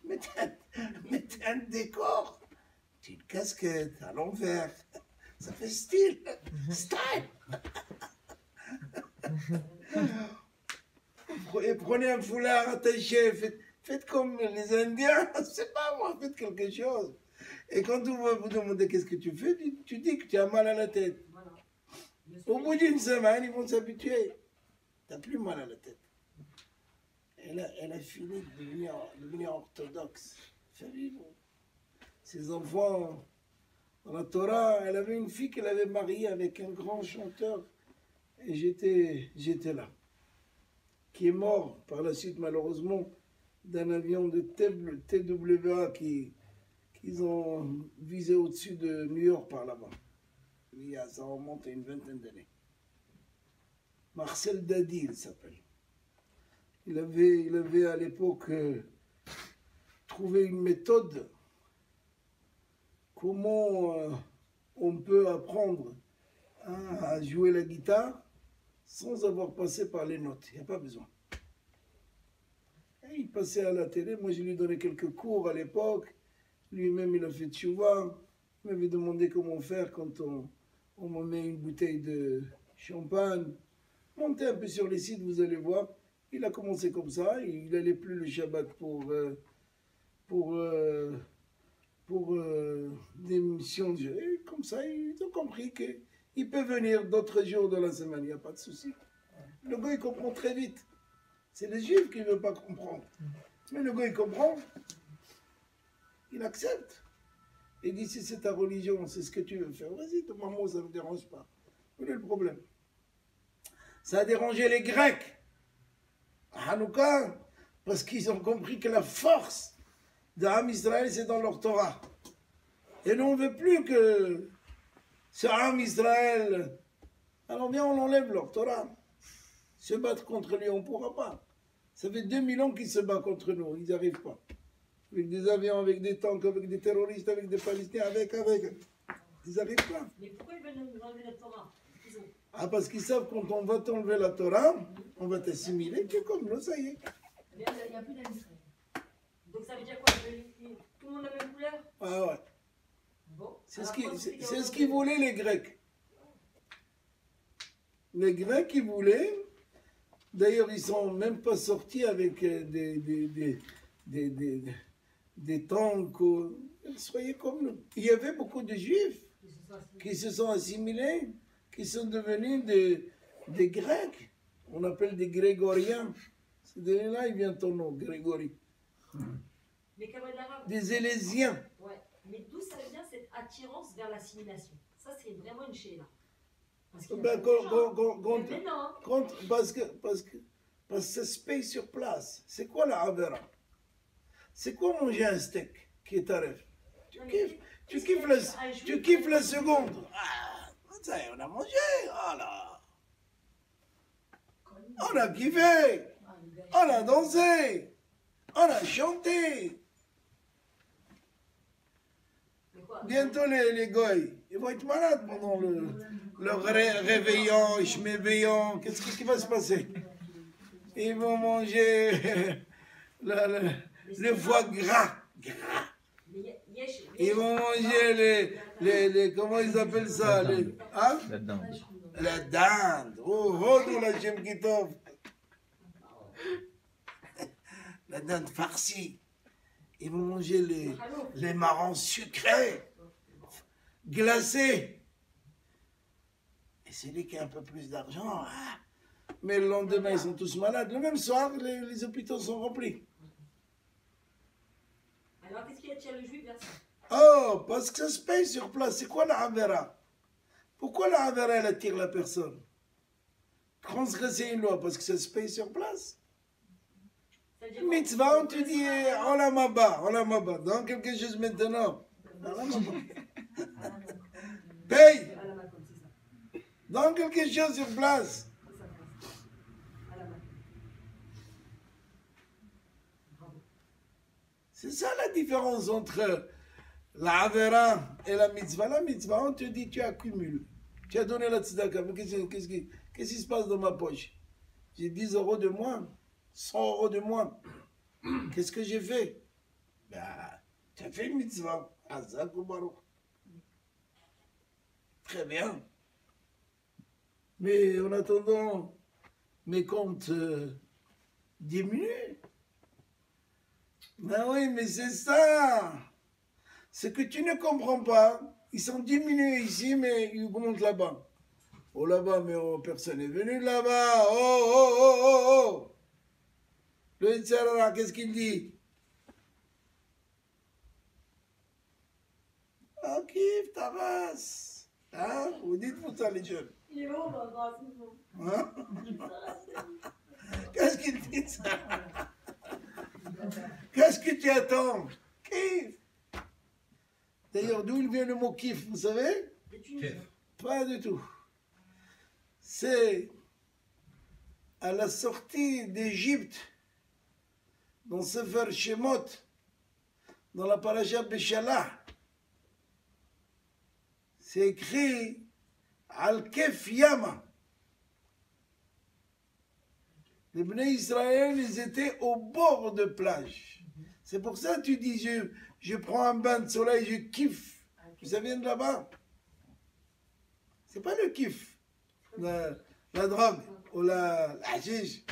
mettez un décor. Petite casquette à l'envers. Ça fait style. Style. Et prenez un foulard attaché, faites comme les Indiens, c'est pas moi, faites quelque chose. Et quand on va vous demander qu'est-ce que tu fais, tu dis que tu as mal à la tête. Voilà. Au bout d'une semaine, ils vont s'habituer. Tu n'as plus mal à la tête. Elle a fini de devenir orthodoxe. Savez-vous, ses enfants, dans la Torah, elle avait une fille qu'elle avait mariée avec un grand chanteur. Et j'étais là. Qui est mort par la suite, malheureusement, d'un avion de TWA qu'ils ont visé au-dessus de New York par là-bas. Ça remonte à une vingtaine d'années. Marcel Dadi, il s'appelle. Il avait à l'époque trouvé une méthode comment on peut apprendre à jouer la guitare sans avoir passé par les notes. Il n'y a pas besoin. Et il passait à la télé. Moi, je lui donnais quelques cours à l'époque. Lui-même, il a fait tchouva. Il m'avait demandé comment faire quand on me met une bouteille de champagne. Montez un peu sur les sites, vous allez voir. Il a commencé comme ça. Il n'allait plus le Shabbat pour des missions de jeu. Et comme ça, ils ont compris qu'il peut venir d'autres jours de la semaine. Il n'y a pas de souci. Le gars, il comprend très vite. C'est les juifs qui ne veulent pas comprendre. Mais le gars, il comprend. Il accepte. Il dit, si c'est ta religion, c'est ce que tu veux faire, vas-y, maman, ça ne me dérange pas. Quel est le problème? Ça a dérangé les Grecs à Hanouka, parce qu'ils ont compris que la force d'Am Israël, c'est dans leur Torah. Et nous, on ne veut plus que ce Am Israël, alors bien, on enlève leur Torah. Se battre contre lui, on ne pourra pas. Ça fait 2000 ans qu'ils se battent contre nous, ils n'y arrivent pas. Avec des avions, avec des tanks, avec des terroristes, avec des Palestiniens, avec. Ils n'arrivent pas. Mais pourquoi ils veulent nous enlever la Torah? Ah, parce qu'ils savent que quand on va t'enlever la Torah, on va t'assimiler, tu es comme nous, ça y est. Il n'y a plus d'Israël. Donc ça veut dire quoi? Tout le monde a la même couleur? Ah ouais. Bon. C'est ce qu'ils voulaient les Grecs. Les Grecs, ils voulaient. D'ailleurs, ils ne sont même pas sortis avec des tanks. Soyez comme nous. Il y avait beaucoup de Juifs qui se sont assimilés, qui sont devenus des Grecs. On appelle des Grégoriens. C'est de là il vient ton nom, Grégory. Mais comme l'arabe. Des Élésiens. Ouais. Mais d'où ça vient cette attirance vers l'assimilation? Ça, c'est vraiment une chéla. Parce qu'il y a parce que ça se paye sur place. C'est quoi la avera? C'est quoi manger un steak qui est tarif? Tu kiffes la seconde. Ah, ça y est, on a mangé. Voilà. On a kiffé. On a dansé. On a chanté. Bientôt les goy, ils vont être malades pendant le réveillon, schméveillon. Qu'est-ce qui va se passer? Ils vont manger le foie gras. Ils vont manger les comment ils appellent ça? La dinde. La dinde. Oh, la Shem Kitov. La dinde farcie. Ils vont manger les marrons sucrés, glacés. Et celui qui a un peu plus d'argent, mais le lendemain, ils sont tous malades. Le même soir, les hôpitaux sont remplis. Alors, qu'est-ce qui attire le juif vers ça? Oh, parce que ça se paye sur place. C'est quoi la avera? Pourquoi la avera, elle attire la personne? Transgresser une loi, parce que ça se paye sur place. Mitzvah, on te dit, olam haba, dans quelque chose maintenant. Paye. Dans quelque chose sur place. C'est ça la différence entre la avera et la mitzvah. La mitzvah, on te dit, tu accumules. Tu as donné la tzedaka. Qu'est-ce qui se passe dans ma poche? J'ai 10 euros de moins. 100 euros de moins. Qu'est-ce que j'ai fait? Ben, tu as fait une mitzvah. Hazak ou Baruch. Très bien. Mais en attendant, mes comptes diminuent. Ben oui, mais c'est ça. Ce que tu ne comprends pas, ils sont diminués ici, mais ils augmentent là-bas. Oh là-bas, mais oh, personne n'est venu là-bas. Oh, oh, oh, oh, oh. Le Yitzhara, qu'est-ce qu'il dit? Ah, kiffe ta race. Hein? Vous dites-vous ça, les jeunes? Il est où, papa, c'est bon. Hein? Qu'est-ce qu'il dit ça? Qu'est-ce que tu attends? Kiffe. D'ailleurs, d'où il vient le mot kiff, vous savez? Et tu nous dis. Pas du tout. C'est à la sortie d'Égypte, dans Sefer Shemot, dans la paracha Beshalah, c'est écrit Al-Kef Yama. Les Bnei Israël, ils étaient au bord de plage. C'est pour ça que tu dis, je prends un bain de soleil, je kiffe. Ça vient de là-bas. C'est pas le kiff. La drogue ou la hashish.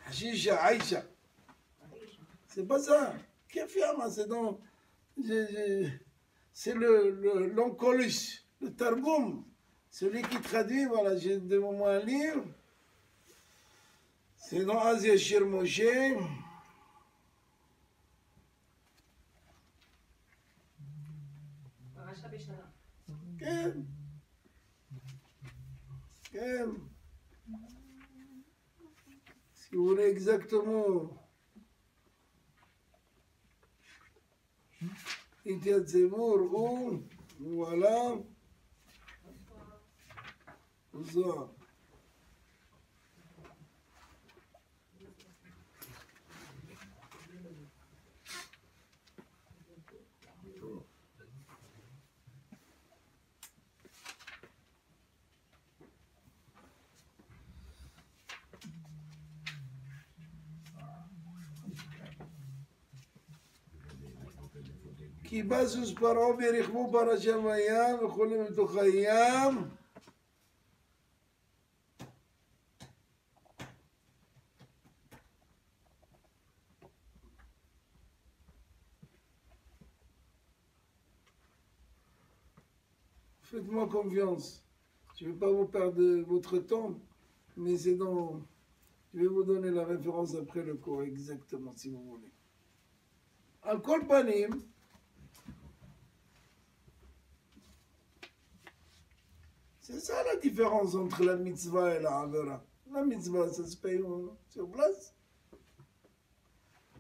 Hashish Aïcha. C'est pas ça. Kif Yama, c'est dans. C'est l'oncolus, le targum. Celui qui traduit, voilà, j'ai devant moi un livre. C'est dans Asia Shir Moshe. Paracha Beshala. כן, כן. Si vous voulez exactement. התייצבו, ראו, וואלה. זוהר. כי בא סוס פרעה ורכבו פרשה בים וכולי בתוך הים. Faites-moi confiance. Je ne vais pas vous perdre votre temps, mais c'est dans... Je vais vous donner la référence après le cours, exactement, si vous voulez. Al kol panim, c'est ça la différence entre la mitzvah et la avera. La mitzvah, ça se paye sur place.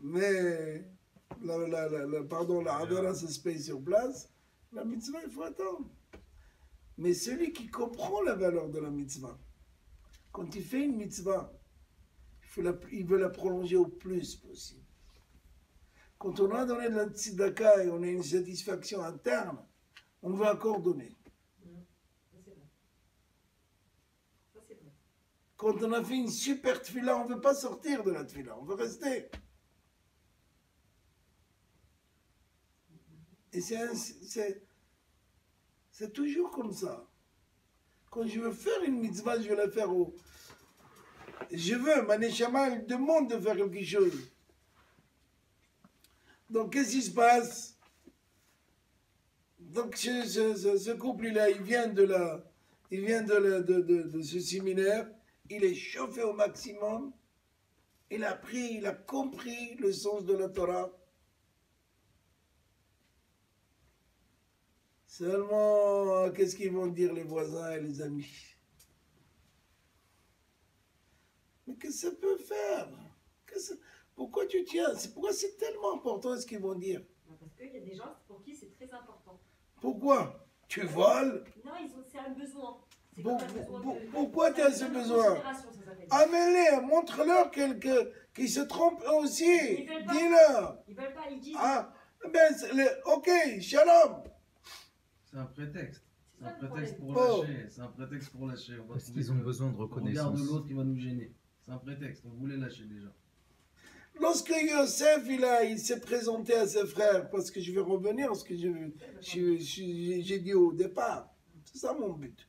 Mais, la avera, ça se paye sur place. La mitzvah, il faut attendre. Mais celui qui comprend la valeur de la mitzvah, quand il fait une mitzvah, il veut la prolonger au plus possible. Quand on a donné de la tzedaka et on a une satisfaction interne, on veut encore donner. Quand on a fait une super tefila, on ne veut pas sortir de la tefila, on veut rester. Et c'est toujours comme ça. Quand je veux faire une mitzvah, je veux la faire au... Je veux, ma neshama, elle demande de faire quelque chose. Donc, qu'est-ce qui se passe? Donc, ce couple-là, il vient de ce séminaire, il est chauffé au maximum, il a compris le sens de la Torah. Seulement, qu'est-ce qu'ils vont dire les voisins et les amis? Mais qu'est-ce que ça peut faire? Pourquoi tu tiens? Pourquoi c'est tellement important ce qu'ils vont dire? Parce qu'il y a des gens pour qui c'est très important. Pourquoi? Tu voles? Non, c'est un besoin. Pourquoi tu as ce besoin? Amène-les, montre-leur qu'ils se trompent eux aussi. Dis-leur. Ils veulent pas, ils disent. Ah, ben, ok, shalom. C'est un prétexte. C'est un ça, le prétexte pour problème. lâcher. C'est un prétexte pour lâcher. On va Parce trouver qu'ils ont que besoin de le regard reconnaissance. de l'autre qui va nous gêner. C'est un prétexte. On voulait lâcher déjà. Lorsque Yosef, il s'est présenté à ses frères, parce que je vais revenir à ce que j'ai dit au départ. C'est ça mon but.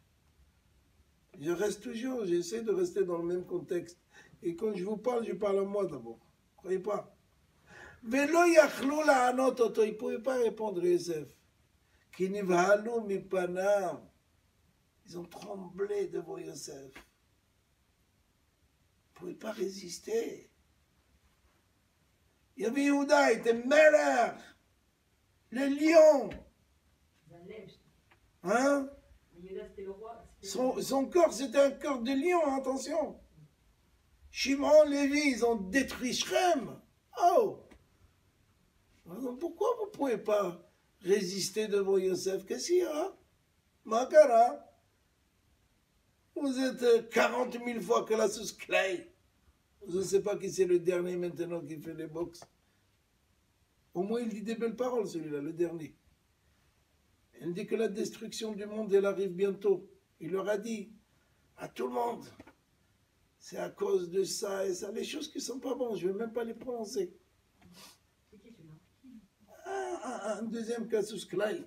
Je reste toujours, j'essaie de rester dans le même contexte. Et quand je vous parle, je parle à moi d'abord. Croyez pas. Velo yachlou la'anot oto, il ne pouvait pas répondre Yosef. Ki nivhalu mipanav. Ils ont tremblé devant Yosef. Ils ne pouvaient pas résister. Il y avait Yehuda, il était Melech, le lion. Hein? Son corps, c'était un corps de lion, attention. Shimon, Lévi, ils ont détruit Shrem. Oh! Alors pourquoi vous ne pouvez pas résister devant Yosef? Qu'est-ce qu'il y a? Makara. Vous êtes 40 000 fois que la sauce Clay. Je ne sais pas qui c'est le dernier maintenant qui fait les box. Au moins, il dit des belles paroles, celui-là, le dernier. Il dit que la destruction du monde, elle arrive bientôt. Il leur a dit à tout le monde, c'est à cause de ça et ça, les choses qui ne sont pas bonnes, je ne vais même pas les prononcer. Un deuxième Casus Clay.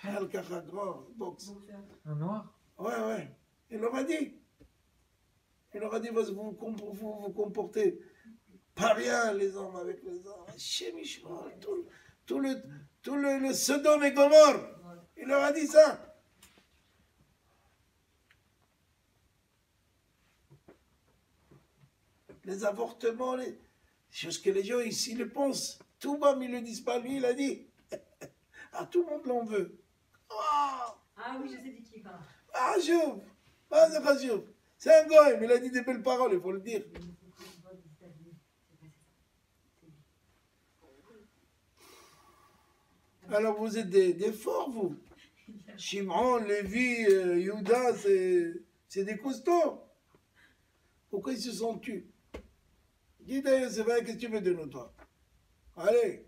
Al-Kahagran, box. Un noir? Ouais. Il leur a dit. Il leur a dit, vous vous comportez pas bien, les hommes avec les hommes. Tout le Sodome et Gomorre. Il leur a dit ça. Les avortements, les choses que les gens ici le pensent. Tout bas, mais ils ne le disent pas. Lui, il a dit. Ah, tout le monde l'en veut. Ah oui, je sais de qui il parle. Ah, Joub. Ah, c'est pas Joub. C'est un goy, mais il a dit des belles paroles, il faut le dire. Alors vous êtes des forts, vous. Shimon, Lévi, Yehuda, c'est des costauds. Pourquoi ils se sont tus? Dis d'ailleurs, c'est vrai, qu'est-ce que tu veux de nous, toi? Allez,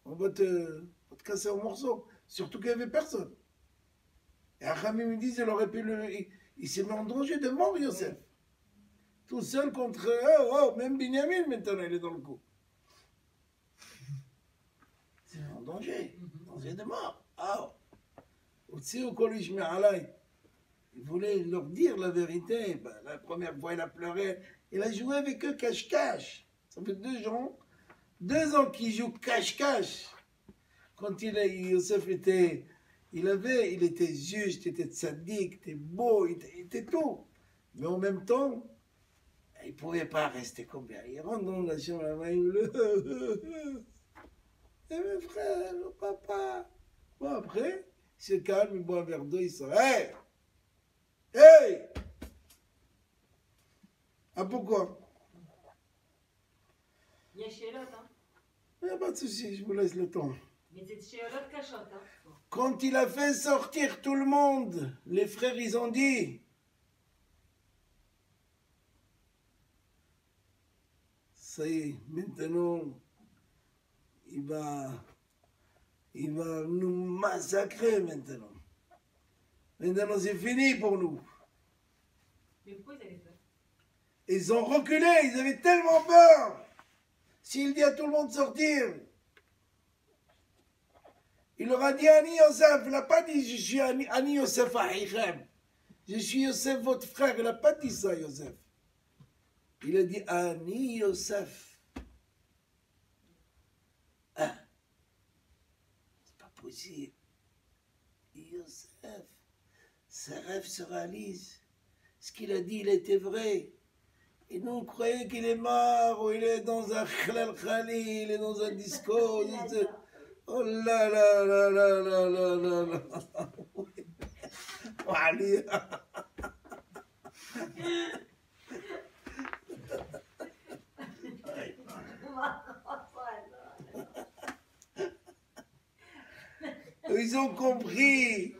on va te casser en morceaux. Surtout qu'il n'y avait personne. Et Achamim me dit, il aurait pu il s'est mis en danger de mort, Yosef. Tout seul contre même Binyamin, maintenant, il est dans le coup. C'est en danger de mort. Aussi, au collège Me'alai, il voulait leur dire la vérité. Ben, la première fois, il a pleuré. Il a joué avec eux cache-cache. Ça fait 2 ans. 2 ans qu'il joue cache-cache. Quand Yosef était... Il était juste, il était tzaddik, il était beau, il était tout. Mais en même temps, il ne pouvait pas rester comme bien. Il rentre dans la chambre, la main, il et mes frères, le papa. Bon, après, il se calme, il boit un verre d'eau, il sort. Hey! Ah, pourquoi? Il y a Shelot, hein? Il n'y a pas de souci, je vous laisse le temps. Mais c'est Shelot cachotte, hein? Quand il a fait sortir tout le monde, les frères, ils ont dit, ça y est, maintenant, il va nous massacrer maintenant. Maintenant, c'est fini pour nous. Mais pourquoi ils avaient peur? Ils ont reculé, ils avaient tellement peur. S'il dit à tout le monde de sortir, il leur a dit Ani Yosef, il n'a pas dit je suis Ani Yosef Ahichem. Je suis Yosef, votre frère, il n'a pas dit ça, Yosef. Il a dit Ani Yosef. Ah, c'est pas possible. Yosef, ses rêves se réalisent. Ce qu'il a dit, il était vrai. Et nous, on croyait qu'il est mort, ou il est dans un khlal khali, il est dans un disco. Oh là là là là là là là là. Ils ont compris.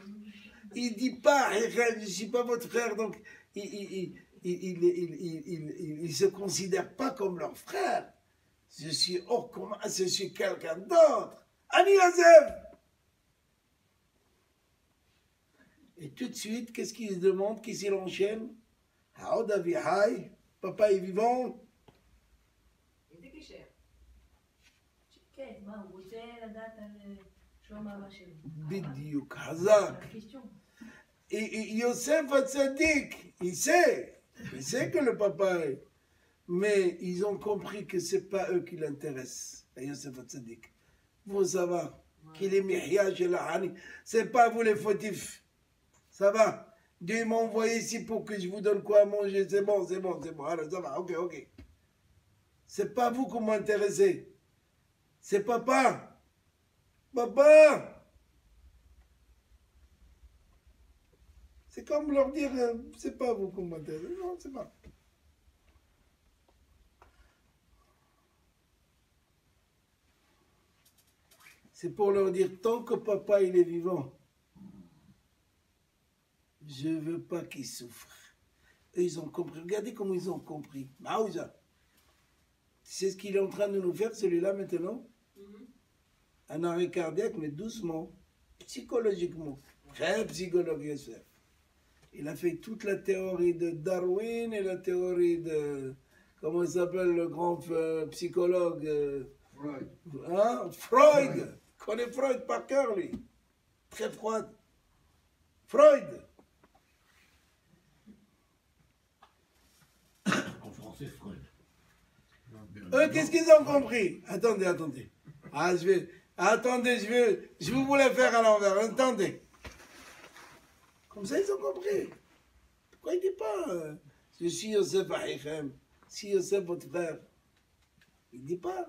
Il dit pas, je ne suis pas votre frère, donc il se considère pas comme leur frère. Je suis hors commun, je suis quelqu'un d'autre. Ani Yosef. Et tout de suite, qu'est-ce qu'il se demande? Qu'est-ce qu'il enchaîne? Haoud Avihai, papa est vivant. Il était כן, מה, הוא רוצה לדעת על שלום אבא שלו. בדיוק, חזק. question. Et Yosef Hatzadik, il sait que le papa est. Mais ils ont compris que ce n'est pas eux qui l'intéressent, à Yosef Hatzadik. Vous, ça va. Qu'il est Mihya, Jelahani. Ce n'est pas vous les fautifs. Ça va. Dieu m'a envoyé ici pour que je vous donne quoi à manger. C'est bon, c'est bon, c'est bon. Alors, ça va, ok. C'est pas vous qui m'intéressez. C'est papa. Papa. C'est comme leur dire, c'est pas vous qui m'intéressez. Non, c'est pas. C'est pour leur dire, tant que papa il est vivant, je ne veux pas qu'il souffre. Et ils ont compris. Regardez comment ils ont compris. Maouza. C'est ce qu'il est en train de nous faire, celui-là, maintenant. Un arrêt cardiaque, mais doucement, psychologiquement. Très psychologue, Yosef. Il a fait toute la théorie de Darwin et la théorie de... Comment il s'appelle le grand psychologue Freud. Hein? Freud. Il connaît Freud par cœur, lui. Très froide. Freud. En français, Freud. Eux, qu'est-ce qu'ils ont compris? Attendez. Ah, Attendez, je vais vous la faire à l'envers. Attendez. Comme ça, ils ont compris. Pourquoi il ne dit pas je suis Yosef Ahichem, si Yosef votre frère? Il ne dit pas.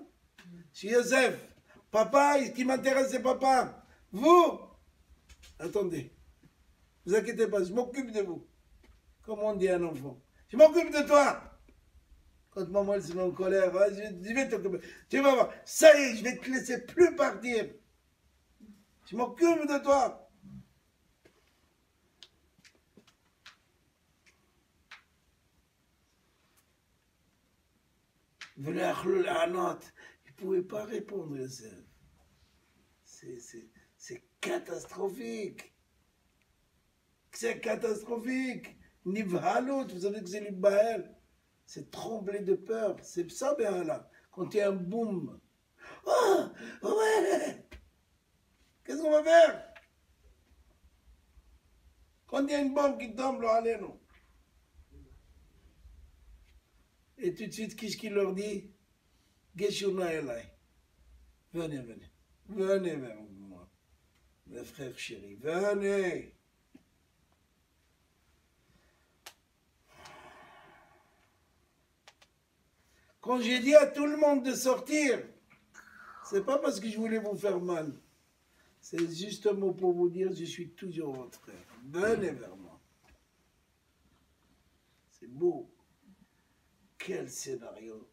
Je suis Yosef. Papa, ce qui m'intéresse, c'est papa. Vous, attendez. Ne vous inquiétez pas, je m'occupe de vous. Comme on dit à un enfant. Je m'occupe de toi. Quand maman elle se met en colère, je vais t'occuper. Tu vas voir, ça y est, je vais te laisser plus partir. Je m'occupe de toi. Il ne pouvait pas répondre, Yosef. C'est catastrophique. C'est catastrophique. Nivhalot, vous savez que c'est l'Ibbaël. C'est trembler de peur. C'est ça, bien là. Quand il y a un boom. Oh, ouais. Qu'est-ce qu'on va faire? Quand il y a une bombe qui tombe, allez, non. Et tout de suite, qu'est-ce qu'il leur dit? Geshuna Elai. Venez vers moi. Mes frères chéris, venez. Quand j'ai dit à tout le monde de sortir, c'est pas parce que je voulais vous faire mal. C'est justement pour vous dire, je suis toujours votre frère. Venez vers moi. C'est beau. Quel scénario.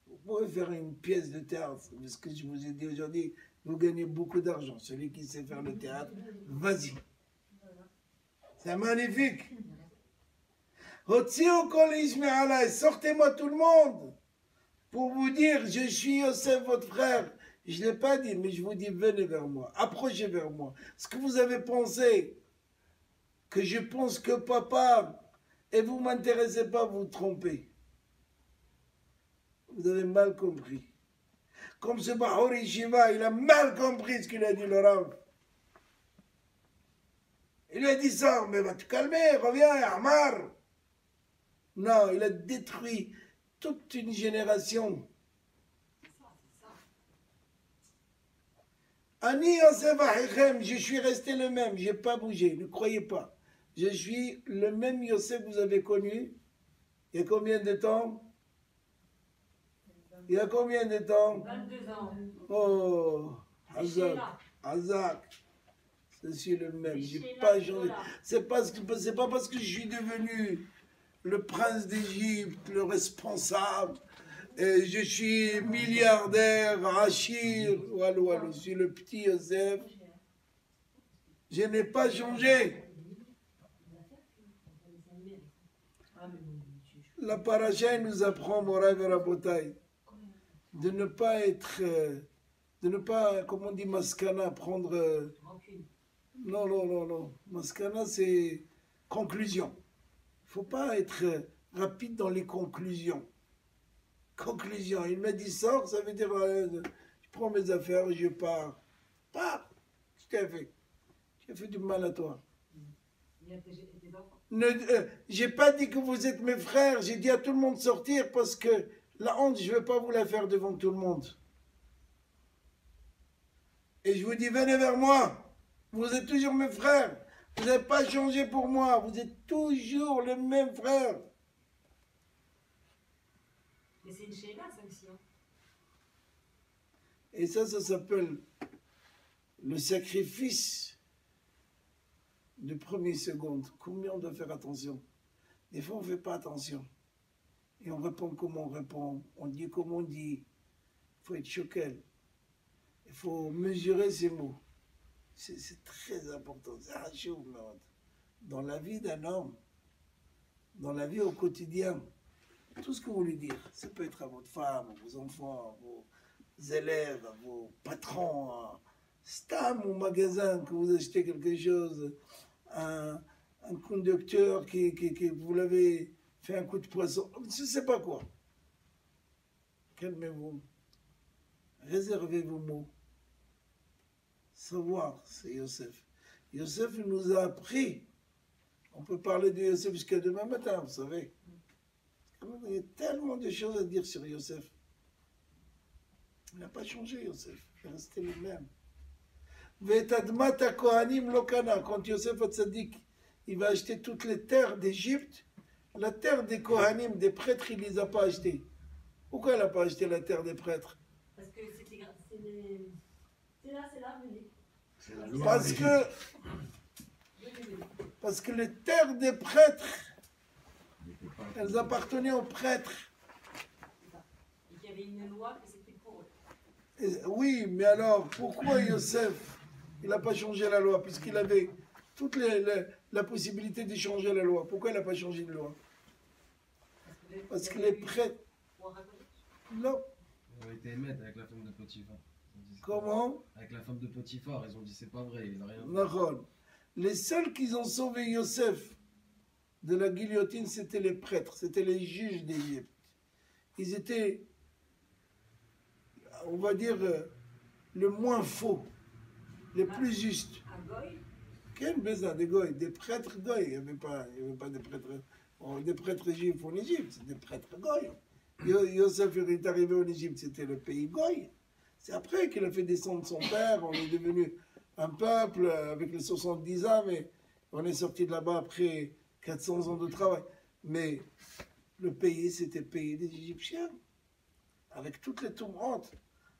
Vous pouvez faire une pièce de théâtre. Ce que je vous ai dit aujourd'hui, vous gagnez beaucoup d'argent. Celui qui sait faire le théâtre, vas-y. C'est magnifique. Sortez-moi tout le monde pour vous dire, je suis Yosef, votre frère. Je ne l'ai pas dit, mais je vous dis, venez vers moi, approchez vers moi. Ce que vous avez pensé, que je pense que papa, et vous ne m'intéressez pas, vous vous trompez. Vous avez mal compris. Comme ce Bahour Yeshiva, il a mal compris ce qu'il a dit le Rav. Il lui a dit ça, mais va te calmer, reviens, Amar. Non, il a détruit toute une génération. Ani Yosef Ahichem, je suis resté le même, je n'ai pas bougé, ne croyez pas. Je suis le même Yosef que vous avez connu. Il y a combien de temps? Il y a combien de temps? 22 ans. Oh, Hazak. Je suis le même, je n'ai pas changé. C'est pas parce que je suis devenu le prince d'Égypte, le responsable, et je suis milliardaire, Rachir, je suis le petit Yosef. Je n'ai pas changé. La paracha nous apprend, Morav et Rabotai, de ne pas être, de ne pas, comme on dit, maskana, prendre... Non. Maskana, c'est conclusion. Il ne faut pas être rapide dans les conclusions. Conclusion. Il m'a dit sort, ça veut dire, je prends mes affaires et je pars. Pars. Qu'est-ce que tu as fait? Tu as fait du mal à toi. Il y a tes enfants. J'ai pas dit que vous êtes mes frères, j'ai dit à tout le monde de sortir parce que la honte, je ne vais pas vous la faire devant tout le monde. Et je vous dis, venez vers moi. Vous êtes toujours mes frères. Vous n'avez pas changé pour moi. Vous êtes toujours les mêmes frères. Mais c'est une chéla, ça aussi. Hein. Et ça s'appelle le sacrifice de première seconde. Combien on doit faire attention? Des fois, on ne fait pas attention. Et on répond comme on répond. On dit comme on dit. Il faut être choqué. Il faut mesurer ses mots. C'est très important. C'est un chose dans la vie d'un homme, dans la vie au quotidien. Tout ce que vous voulez dire, ça peut être à votre femme, à vos enfants, à vos élèves, à vos patrons, à Stam au magasin que vous achetez quelque chose, un conducteur qui vous l'avez fait un coup de poisson, je ne sais pas quoi. Calmez-vous. Réservez vos mots. Savoir, c'est Yosef. Yosef nous a appris. On peut parler de Yosef jusqu'à demain matin, vous savez. Il y a tellement de choses à dire sur Yosef. Il n'a pas changé, Yosef. Il est resté le même. Quand Yosef Hatzadik, il va acheter toutes les terres d'Égypte, la terre des Kohanim, des prêtres, il ne les a pas achetées. Pourquoi il n'a pas acheté la terre des prêtres? Parce que c'est là, venez. C'est la loi Parce d'Égypte. que les terres des prêtres, N'était pas- elles appartenaient aux prêtres. Et qu'il y avait une loi que c'était pour eux. Oui, mais alors, pourquoi Yosef, il n'a pas changé la loi, puisqu'il avait toute la possibilité de changer la loi? Pourquoi il n'a pas changé de loi? Parce que les prêtres... Non. Ils ont été émettre avec la femme de Potiphar. Ils ont dit, c'est pas Comment? vrai. Avec la femme de Potiphar, ils ont dit c'est pas vrai, il n'a rien fait. Nahon. Les seuls qui ont sauvé Yosef de la guillotine, c'était les prêtres, c'était les juges d'Égypte. Ils étaient, on va dire, le moins faux, les plus justes. Un goy, Quel besoin de goy? Des prêtres goy. Il n'y avait pas des prêtres juifs en Égypte, c'est des prêtres goy. Yosef est arrivé en Égypte, c'était le pays goy. C'est après qu'il a fait descendre son père, on est devenu un peuple avec les 70 ans, mais on est sorti de là-bas après 400 ans de travail. Mais le pays, c'était le pays des Égyptiens, avec toutes les tourmentes,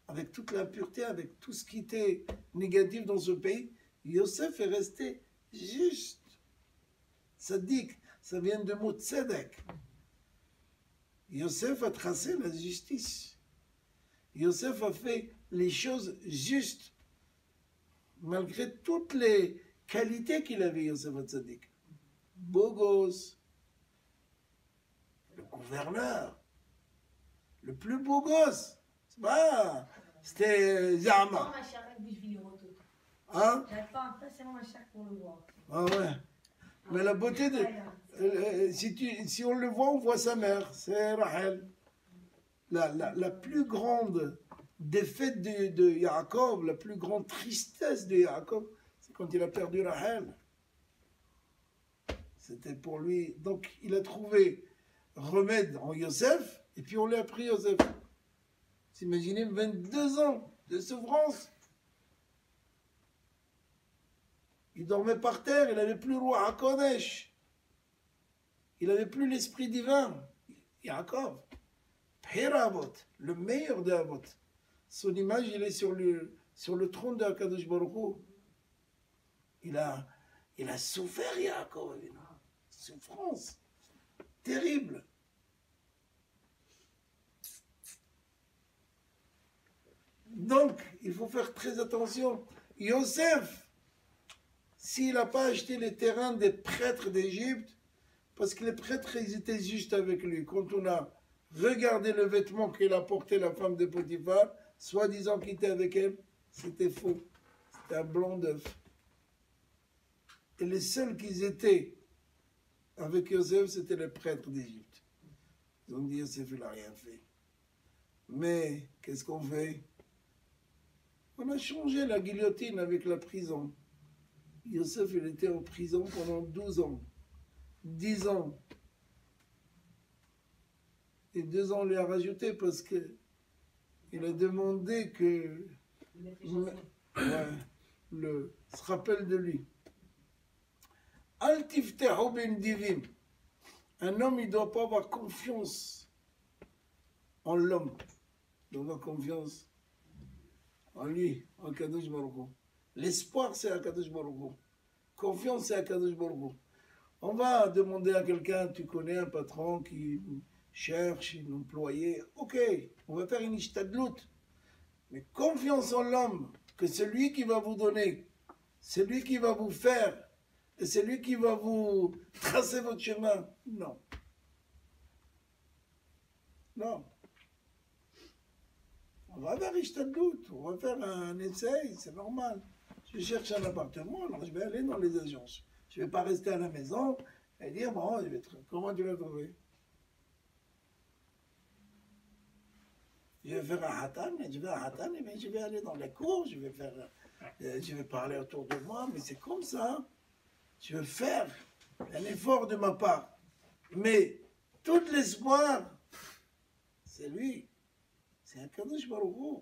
avec toute l'impureté, avec tout ce qui était négatif dans ce pays. Yosef est resté juste. Sadiq, ça vient du mot tzedek. Yosef a tracé la justice. Yosef a fait les choses justes, malgré toutes les qualités qu'il avait, Yosef Hatzadik. Beau gosse, le gouverneur, le plus beau gosse. C'était Zama. Hein? J'attends impatiemment ma chère pour le voir. Ah ouais. Mais la beauté de... si on le voit, on voit sa mère, c'est Rachel. La plus grande défaite de Yaakov, la plus grande tristesse de Yaakov, c'est quand il a perdu Rachel. C'était pour lui. Donc il a trouvé remède en Yosef, et puis on lui a pris Yosef. Vous imaginez 22 ans de souffrance. Il dormait par terre, il n'avait plus le roi HaKodesh. Il n'avait plus l'esprit divin. Yaakov. Avot, le meilleur de Avot. Son image, il est sur le trône de Hakadosh Baruch Hu. Il a souffert, Yaakov. Souffrance terrible. Donc, il faut faire très attention. Yosef, s'il n'a pas acheté les terrains des prêtres d'Égypte, parce que les prêtres, ils étaient justes avec lui. Quand on a regardé le vêtement qu'il a porté, la femme de Potiphar, soi-disant qu'il était avec elle, c'était faux. C'était un blanc d'œuf. Et les seuls qui étaient avec Yosef, c'était les prêtres d'Égypte. Ils ont dit, Yosef, il n'a rien fait. Mais, qu'est-ce qu'on fait? On a changé la guillotine avec la prison. Yosef, il était en prison pendant 12 ans, 10 ans. Et 2 ans, on lui a rajouté parce que il a demandé que se rappelle de lui. Al tiftahu ben divim. Un homme, il ne doit pas avoir confiance en l'homme. Il doit avoir confiance en lui, en Kadosh Baruch Hu. L'espoir, c'est à Kadosh Baruch Hu. Confiance, c'est à Kadosh Baruch Hu. On va demander à quelqu'un, tu connais un patron qui cherche un employé. Ok, on va faire une ishtadlout. Mais confiance en l'homme, que c'est lui qui va vous donner, c'est lui qui va vous faire, et c'est lui qui va vous tracer votre chemin. Non. Non. On va faire ishtadlout, on va faire un essai, c'est normal. Je cherche un appartement, alors je vais aller dans les agences. Je ne vais pas rester à la maison et dire, bon, comment tu vas trouver? Je vais faire un hatan, mais je vais aller dans les cours, je vais parler autour de moi, mais c'est comme ça. Je vais faire un effort de ma part. Mais tout l'espoir, c'est lui. C'est un Kadosh Baruch Hu.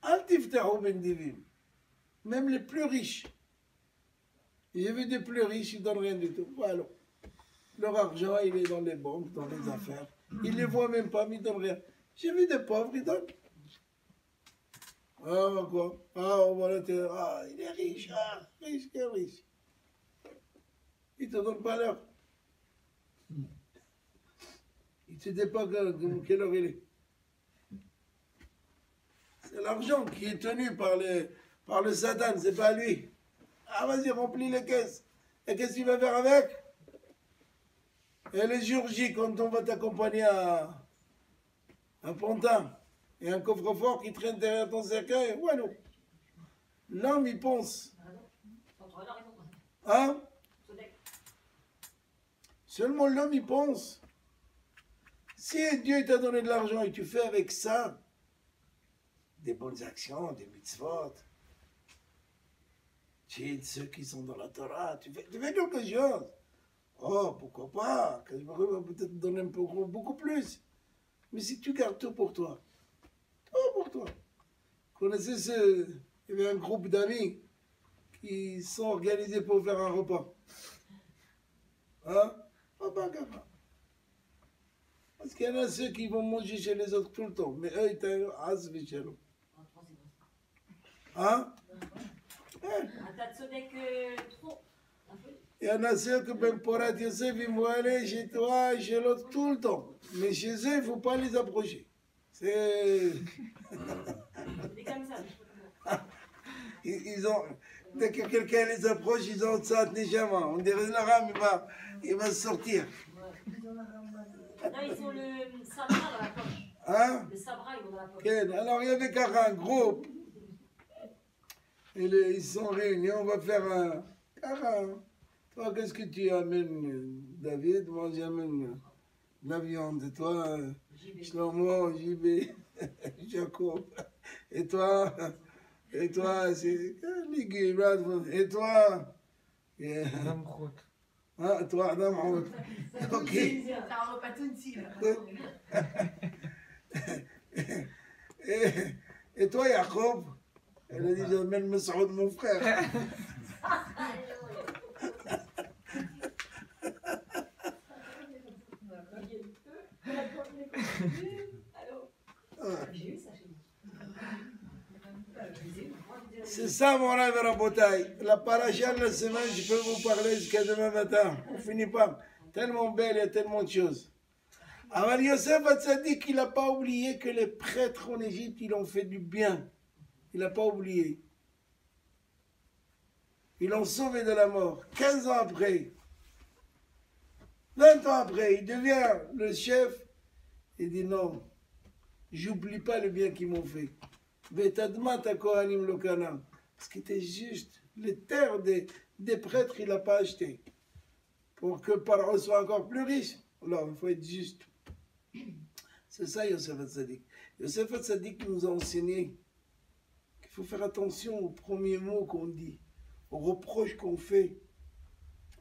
Al tiftahu ben divim. Même les plus riches. J'ai vu des plus riches, ils ne donnent rien du tout. Voilà. Leur argent, il est dans les banques, dans les affaires. Ils ne les voient même pas, mais ils ne donnent rien. J'ai vu des pauvres, ils donnent. Ah, quoi? Ah, voilà, il est riche, riche, quel riche. Ils ne te donnent pas l'heure. Ils ne te disent pas quelle heure il est. C'est l'argent qui est tenu par le Satan, c'est pas lui. Ah, vas-y, remplis les caisses. Et qu'est-ce qu'il va faire avec? Et les jours J, quand on va t'accompagner à un pantin et un coffre-fort qui traîne derrière ton cercueil, ouais, non. L'homme, il pense. Hein? Seulement l'homme, il pense. Si Dieu t'a donné de l'argent et tu fais avec ça des bonnes actions, des mitzvot, ceux qui sont dans la Torah, tu fais quelque chose. Oh, pourquoi pas? Que je va peut-être te donner un peu, beaucoup plus. Mais si tu gardes tout pour toi, Vous connaissez il y avait un groupe d'amis qui sont organisés pour faire un repas. Hein? Pas grave. Parce qu'il y en a ceux qui vont manger chez les autres tout le temps. Mais eux, ils t'ont asvé chez eux. Hein? Il y en a ceux que Ben Porat Yosef, ils vont aller chez toi et chez l'autre tout le temps. Mais chez eux, il ne faut pas les approcher. C'est... Ils ont... Dès que quelqu'un les approche, ils ont ça, Nijama. On dirait le rame, il va sortir. Non, ils ont le sabra dans la poche. Hein? Le sabra, ils ont dans la poche. Okay. Alors, il y avait un groupe. Et ils sont réunis, on va faire un... Toi, qu'est-ce que tu amènes, David? Moi, j'amène de la viande. Et toi, Shlomo, JB, Jacob. Et toi, c'est légumes. Et toi, Adam Khot. Ah, toi, Adam Khot. Ok. C'est un repas Tunsi, là. Et toi, Jacob? Elle a dit, j'amène Messoud, mon frère. C'est ça mon rêve, Rabotai. La paracha de la semaine, je peux vous parler jusqu'à demain matin. On finit pas. Tellement belle, il y a tellement de choses. Alors Yosef Hatzadik, il n'a pas oublié que les prêtres en Égypte, ils ont fait du bien. Il n'a pas oublié. Ils l'ont sauvé de la mort. 15 ans après, 20 ans après, il devient le chef. Il dit non, j'oublie pas le bien qu'ils m'ont fait. Ce qui était juste, les terres des prêtres, il n'a pas acheté. Pour que Paro soit encore plus riche. Alors, il faut être juste. C'est ça, Yosef Hatzadik. Yosef Hatzadik nous a enseigné faut faire attention aux premiers mots qu'on dit, aux reproches qu'on fait.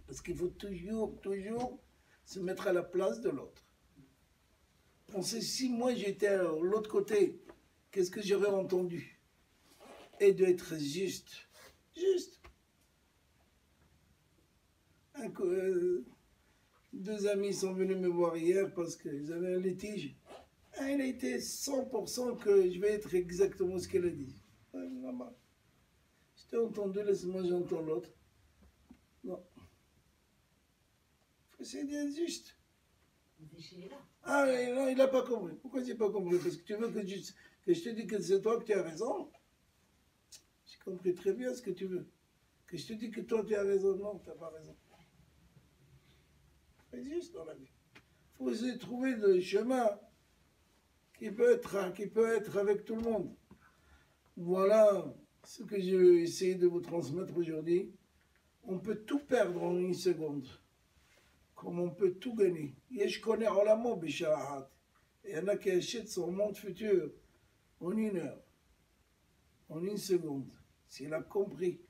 Parce qu'il faut toujours se mettre à la place de l'autre. Pensez, si moi j'étais à l'autre côté, qu'est-ce que j'aurais entendu? Et d'être juste. Juste. Deux amis sont venus me voir hier parce qu'ils avaient un litige. Il a été 100% que je vais être exactement ce qu'elle a dit. Ouais, normal. Je t'ai entendu, laisse-moi j'entends l'autre. Non. Il faut essayer d'être juste. Ah non, il n'a pas compris. Pourquoi tu n'as pas compris? Parce que tu veux que je te dise que c'est toi que tu as raison. J'ai compris très bien ce que tu veux. Que je te dis que toi tu as raison. Non, tu n'as pas raison. C'est juste dans la vie. Il faut essayer de trouver le chemin qui peut être avec tout le monde. Voilà ce que j'ai essayé de vous transmettre aujourd'hui. On peut tout perdre en une seconde, comme on peut tout gagner. Et je connais Olamo Bisharahat. Il y en a qui achètent son monde futur en une heure, en une seconde. S'il a compris,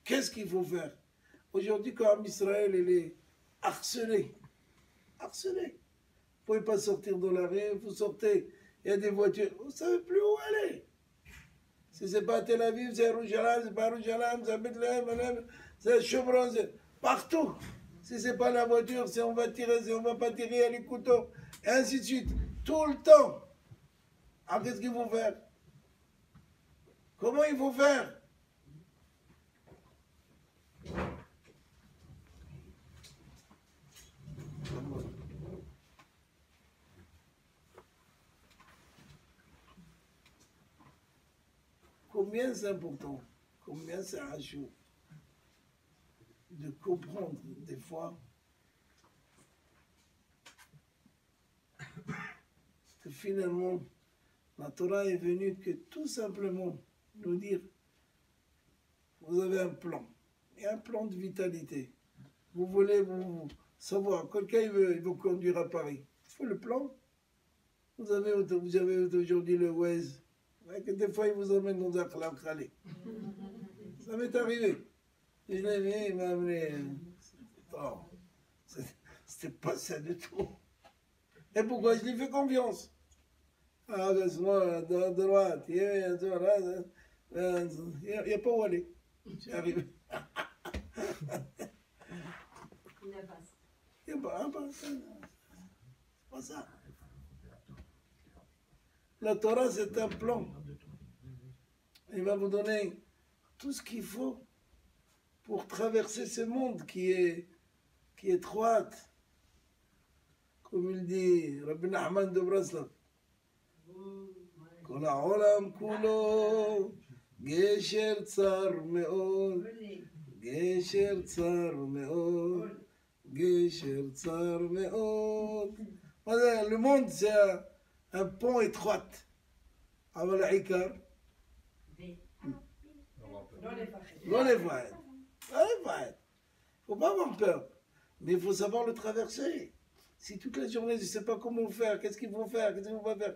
qu'est-ce qu'il faut faire? Aujourd'hui, quand Israël est harcelé, vous ne pouvez pas sortir dans la rue, vous sortez, il y a des voitures, vous ne savez plus où aller. Si ce n'est pas Tel Aviv, c'est Jérusalem, c'est pas Jérusalem, c'est Bethléem, c'est Chevron, c'est partout. Si ce n'est pas la voiture, si on va tirer, si on ne va pas tirer, il y a les couteaux, et ainsi de suite. Tout le temps. Alors qu'est-ce qu'il faut faire? Comment il faut faire? Combien c'est important, combien c'est rajout de comprendre des fois que finalement la Torah est venue que tout simplement nous dire vous avez un plan, et un plan de vitalité. Vous voulez vous savoir, quelqu'un il veut vous conduire à Paris, il faut le plan. Vous avez aujourd'hui le Waze. Que des fois, il vous emmène dans un khalé. Ça m'est arrivé. Je l'ai vu, il m'a amené. Oh, c'était pas ça du tout. Et pourquoi je lui fais confiance? Ah, laisse-moi, à droite, il n'y a pas où aller. J'y arrive. Il n'y a pas, c'est pas ça. La Torah, c'est un plan. Il va vous donner tout ce qu'il faut pour traverser ce monde qui est étroit. Comme il dit Rabbi Nachman de Braslav. Kol ha'olam kulo gesher tsar me'od, gesher tsar me'od, gesher tsar me'od. Le monde, c'est un pont étroit. אבל העיקר, לא לבד. Il ne faut pas avoir peur. Mais il faut savoir le traverser. Si toute la journée, je ne sais pas comment faire, qu'est-ce qu'il faut faire, qu'est-ce qu'il ne faut pas faire.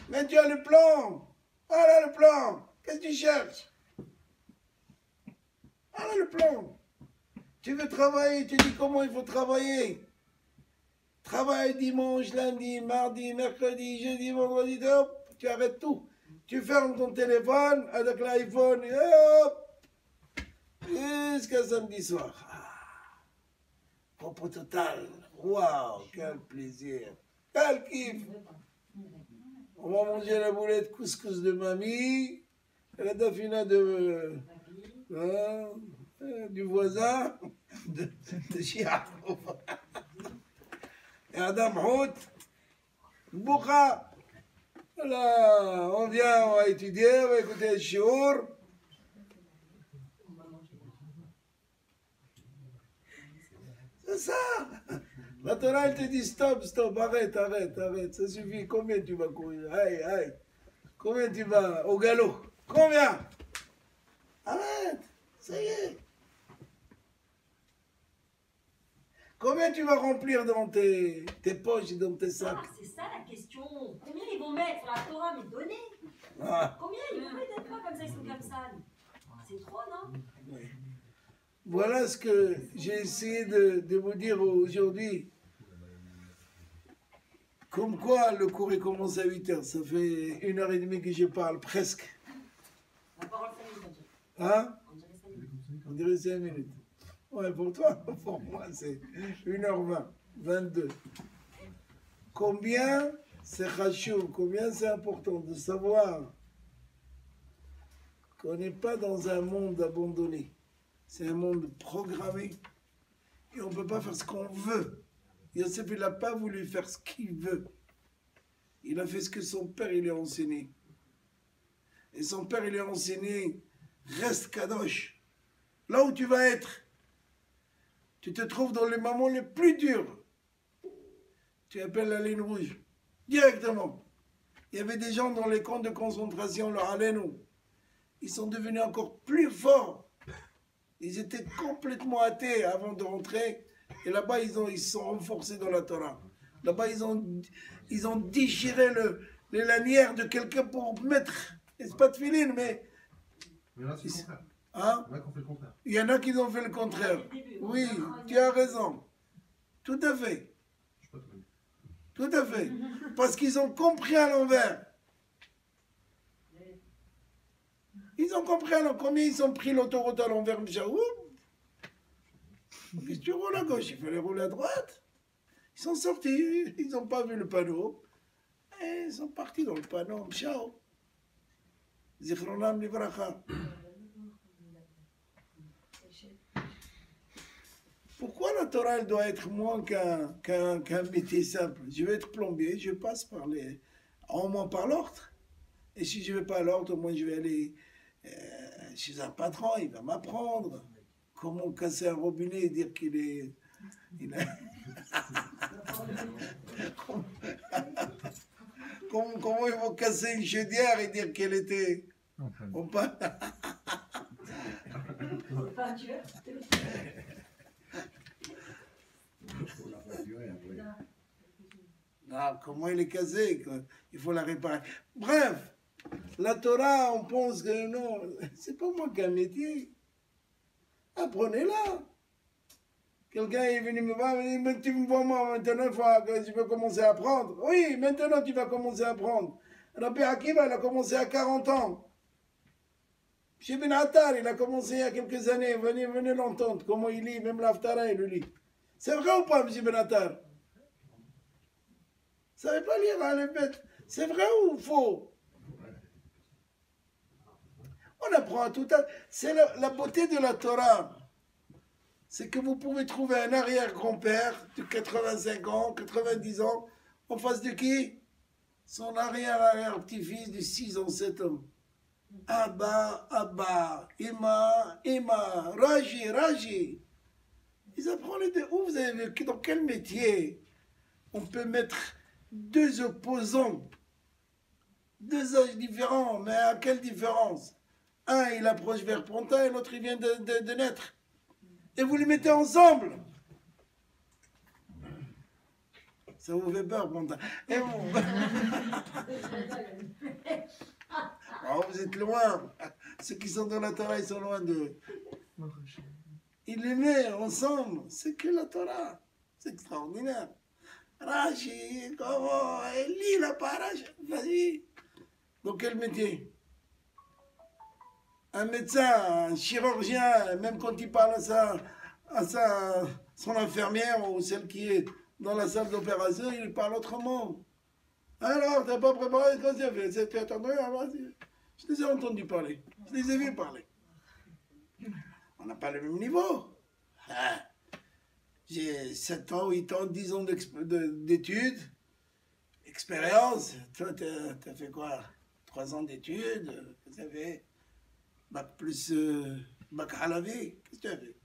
Mais tu as le plan. Voilà le plan. Qu'est-ce que tu cherches? Voilà le plan. Tu veux travailler, tu dis comment il faut travailler. Travail dimanche, lundi, mardi, mercredi, jeudi, vendredi, hop, tu arrêtes tout. Tu fermes ton téléphone avec l'iPhone et hop, jusqu'à samedi soir. Propre total. Waouh, quel plaisir. Quel kiff. On va manger la boulette couscous de mamie, la dafina du voisin, de Chiaco. Et Adam Hout, Boucha. Voilà, on vient, on va étudier, on va écouter le shiur. C'est ça. La Torah, elle te dit stop, arrête. Ça suffit. Combien tu vas courir? Aïe. Combien tu vas au galop? Combien? Arrête. Ça y est. Combien tu vas remplir dans tes poches et dans tes sacs? Ah, c'est ça la question. Combien ils vont mettre la Torah, mais donnez. Ah, Combien il ne peut être pas comme ça, ils sont comme ça. C'est trop, non? oui. Voilà ce que j'ai essayé de vous dire aujourd'hui. Comme quoi, le cours il commence à 8h. Ça fait 1h30 que je parle, presque. La parole 5 minutes, on dirait. Hein? On dirait 5 minutes. On dirait 5 minutes. Ouais, pour toi, pour moi, c'est 1h20, 22. Combien c'est rachou, combien c'est important de savoir qu'on n'est pas dans un monde abandonné. C'est un monde programmé. Et on ne peut pas faire ce qu'on veut. Yosef, il n'a pas voulu faire ce qu'il veut. Il a fait ce que son père il lui a enseigné. Et son père il lui a enseigné, reste kadosh. Là où tu vas être, tu te trouves dans les moments les plus durs. Tu appelles la ligne rouge, directement. Il y avait des gens dans les camps de concentration, le Halenu. Ils sont devenus encore plus forts. Ils étaient complètement athées avant de rentrer. Et là-bas, ils se sont renforcés dans la Torah. Là-bas, ils ont déchiré les lanières de quelqu'un pour mettre, c'est pas de filine, mais... Mais là, c'est le contraire. Hein? Il y en a qui ont fait le contraire. Il y en a qui ont fait le contraire. Oui, tu as raison. Tout à fait. Je sais pas tout. Tout à fait. Parce qu'ils ont compris à l'envers. Ils ont compris à l'envers. Combien ils ont pris l'autoroute à l'envers, Mjaoum? Qu'est-ce que tu roules à gauche? Il fallait rouler à droite. Ils sont sortis, ils n'ont pas vu le panneau. Et ils sont partis dans le panneau. Ciao. Zichronam livracha. Pourquoi la Torah elle doit être moins qu'un métier simple? Je vais être plombier, je passe par au moins par l'ordre. Et si je ne vais pas à l'ordre, au moins je vais aller chez un patron, il va m'apprendre comment casser un robinet et dire qu'il est... comment ils vont casser une chaudière et dire qu'elle était... C'est pas Dieu. Ah, comment il est casé, il faut la réparer. Bref, la Torah, on pense que non, c'est pas moi qui ai un métier. Apprenez-la. Quelqu'un est venu me voir, il me dit, tu me vois moi maintenant, il faut que je veux commencer à apprendre. Oui, maintenant tu vas commencer à apprendre. Rabbi Akiva, il a commencé à 40 ans. Chez Ben Attar, il a commencé il y a quelques années. Venez l'entendre, comment il lit, même l'Aftara, il le lit. C'est vrai ou pas, M. Ben Attar? Vous ne savez pas lire, hein, les bêtes. C'est vrai ou faux? On apprend à tout à... C'est la beauté de la Torah. C'est que vous pouvez trouver un arrière-grand-père de 85 ans, 90 ans, en face de qui? Son arrière-petit-fils de 6 ans, 7 ans. Abba, Ima, Raji. Ils apprennent de où vous avez vécu, dans quel métier on peut mettre deux opposants, deux âges différents, mais à quelle différence? Un, il approche vers Pontin et l'autre, il vient de naître. Et vous les mettez ensemble. Ça vous fait peur, Pontin. Et vous... Oh, vous êtes loin. Ceux qui sont dans la Torah, ils sont loin d'eux. Il les met ensemble. C'est que la Torah. C'est extraordinaire. Rachi, comment? Elle lit la parache. Vas-y. Dans quel métier? Un médecin, un chirurgien, même quand il parle à son infirmière ou celle qui est dans la salle d'opération, il parle autrement. Alors, t'as pas préparé quand tu fait? Tu attendais, je les ai entendus parler. Je les ai vus parler. On n'a pas le même niveau. Ah. J'ai 7 ans, 8 ans, 10 ans d'études, expérience. Toi, t'as fait quoi? 3 ans d'études, vous avez bac plus bac à la vie. Qu'est-ce que tu as fait?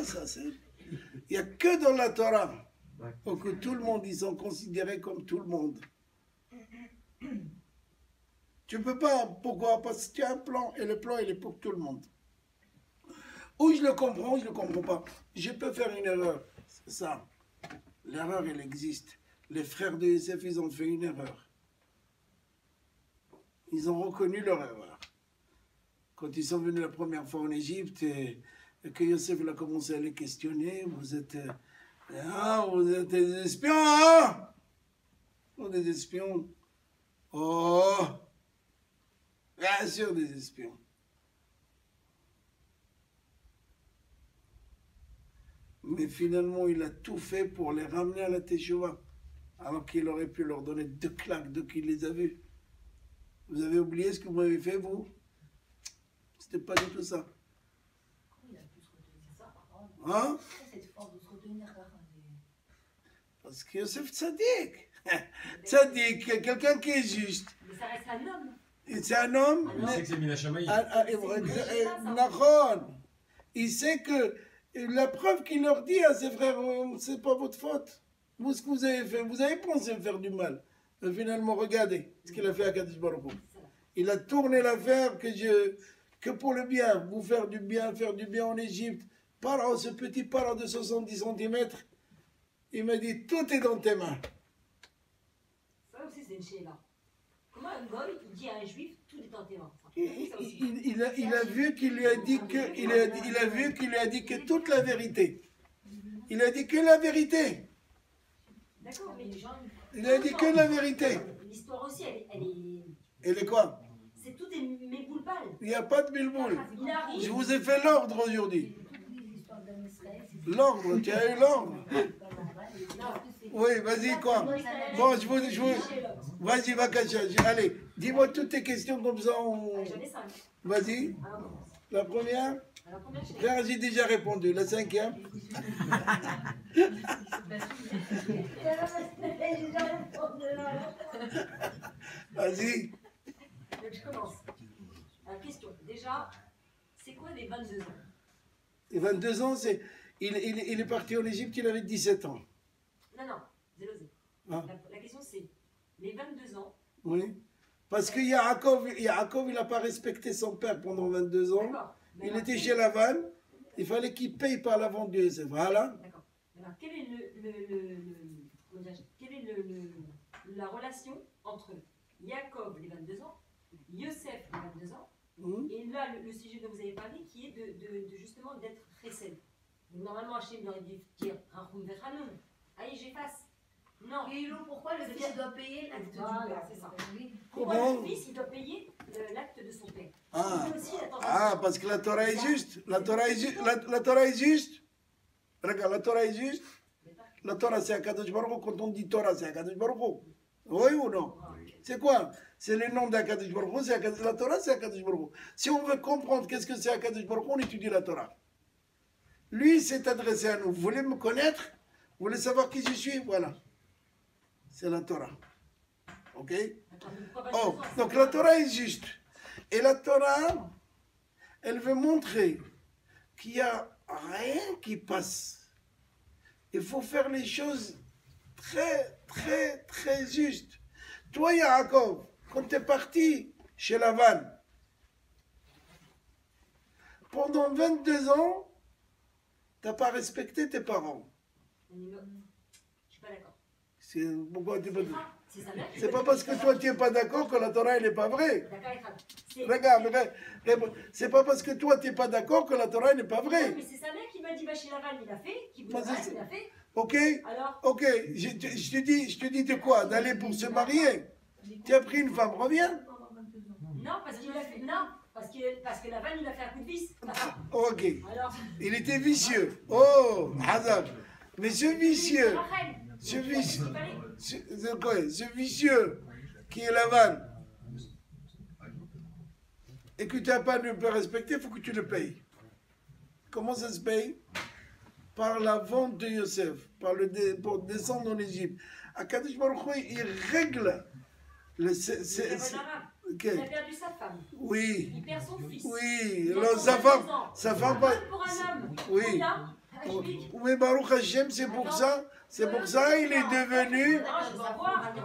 Ça, il n'y a que dans la Torah pour que tout le monde, ils sont considérés comme tout le monde. Tu ne peux pas, pourquoi? Parce que tu as un plan, et le plan, il est pour tout le monde. Ou je le comprends, ou je ne le comprends pas. Je peux faire une erreur, c'est ça. L'erreur, elle existe. les frères de Yosef, ils ont fait une erreur. Ils ont reconnu leur erreur. Quand ils sont venus la première fois en Égypte, et que Yosef a commencé à les questionner, vous êtes des espions, hein? Oh, des espions. Oh, bien sûr, des espions. Mais finalement, il a tout fait pour les ramener à la Teshuvah, alors qu'il aurait pu leur donner 2 claques dès qu'il les a vus. Vous avez oublié ce que vous m'avez fait, vous? C'était pas du tout ça. Comment il a pu se retenir ça? Hein? Cette force de se retenir, Parce que Yosef Tzadik. Tzadik, quelqu'un qui est juste. Mais ça reste un homme. Et c'est un homme. Il sait que c'est Mina Shamaï. Il sait que la preuve qu'il leur dit à ses frères, c'est pas votre faute. Vous, ce que vous avez fait, vous avez pensé me faire du mal. Mais finalement, regardez ce qu'il a fait à Kadosh Baruch Hu. Il a tourné l'affaire que pour le bien, vous faire du bien en Égypte. Par ce petit parent de 70 cm, il m'a dit, tout est dans tes mains. Ça aussi, c'est une chéla. Comment un goy, il dit à un juif, tout est dans tes mains? Il a vu qu'il lui a dit que, il a vu qu'il lui a dit que toute la vérité. Il a dit que la vérité. D'accord, mais les gens... Il a dit que la vérité. L'histoire aussi, elle est... Elle est quoi? C'est tout des mes boules pâles. Il n'y a pas de bilboul. Il arrive... Je vous ai fait l'ordre aujourd'hui. L'ordre, tu as eu l'ordre. Oui, vas-y, quoi? Bon, vas-y, va cacher. Allez, dis-moi toutes tes questions comme ça. J'en ai 5. Vas-y. Alors, La première? la première, je Là, j'ai déjà répondu. La 5e? Vas-y. Donc, je commence. La question. Déjà, c'est quoi les 22 ans? Et 22 ans, c'est... Il est parti en Égypte, il avait 17 ans. Non, non, zélosé. Ah. La question, c'est les 22 ans. Oui. Parce que Yaakov, il n'a pas respecté son père pendant 22 ans. D'accord. Il était chez Lavan. Il fallait qu'il paye par la vente de Yosef. Voilà. D'accord. Alors, quel est la relation entre Yaakov, les 22 ans, Yosef, les 22 ans, et là, le sujet dont vous avez parlé, qui est de justement d'être chesed. Donc, normalement, Hachem aurait dû dire Rahum Vechanoun. Allez, j'efface. Non. Et pourquoi le fils doit payer l'acte du Voilà, père? c'est ça. Oui. Pourquoi Comment le fils, il doit payer l'acte de son père? Ah. Lui aussi, attends, Ah, parce que la Torah est juste. La Torah est juste. Regarde, la Torah est juste. La Torah, c'est Akadosh Baruch Hu. Quand on dit Torah, c'est Akadosh Baruch Hu. Oui ou non? C'est quoi? C'est le nom d'Akadosh Baruch Hu. La Torah, c'est Akadosh Baruch Hu. Si on veut comprendre qu'est-ce que c'est Akadosh Baruch Hu, on étudie la Torah. Lui s'est adressé à nous. Vous voulez me connaître? Vous voulez savoir qui je suis? Voilà. C'est la Torah. Ok? Oh, donc la Torah est juste. Et la Torah, elle veut montrer qu'il n'y a rien qui passe. Il faut faire les choses très, très, très justes. Toi, Yaakov, quand tu es parti chez Lavan, pendant 22 ans, tu n'as pas respecté tes parents. Je ne suis pas d'accord. Pourquoi tu pas d'accord? C'est sa mère qui C'est doit pas parce que toi tu n'es pas d'accord que la Torah elle n'est pas vraie. D'accord, Ephraim. C'est- Regarde, c'est pas parce que toi tu n'es pas d'accord que la Torah elle n'est pas Non, vraie. mais c'est sa mère qui m'a dit, va chez Laval, il a fait, qui Moi, voulait c'est- il a fait. Ok? Alors, Ok, je te dis de quoi? D'aller pour se marier. Tu as pris une femme, reviens. non, parce qu'il a fait, non, parce que Laval, il a fait un coup de vis. Ok, Alors, il était vicieux. Oh, Hazard. Mais ce vicieux, Rachel, ce vicieux, il fallait- ce vicieux qui est Laval, et que tu n'as pas ne pas respecté, il faut que tu le payes. Comment ça se paye? Par la vente de Yosef, pour descendre en Égypte. Akadosh Baruch Hu, il règle le. il avait un arabe. Ok. Il a perdu sa femme. Oui, Il perd son fils. oui. Il a Alors, sa 32 femme, ans. sa femme. Mal pour un homme. Oui. Combien? Explique. Oui, Baruch Hashem, c'est pour ça. C'est pour ça il est devenu. Non, je veux savoir, non,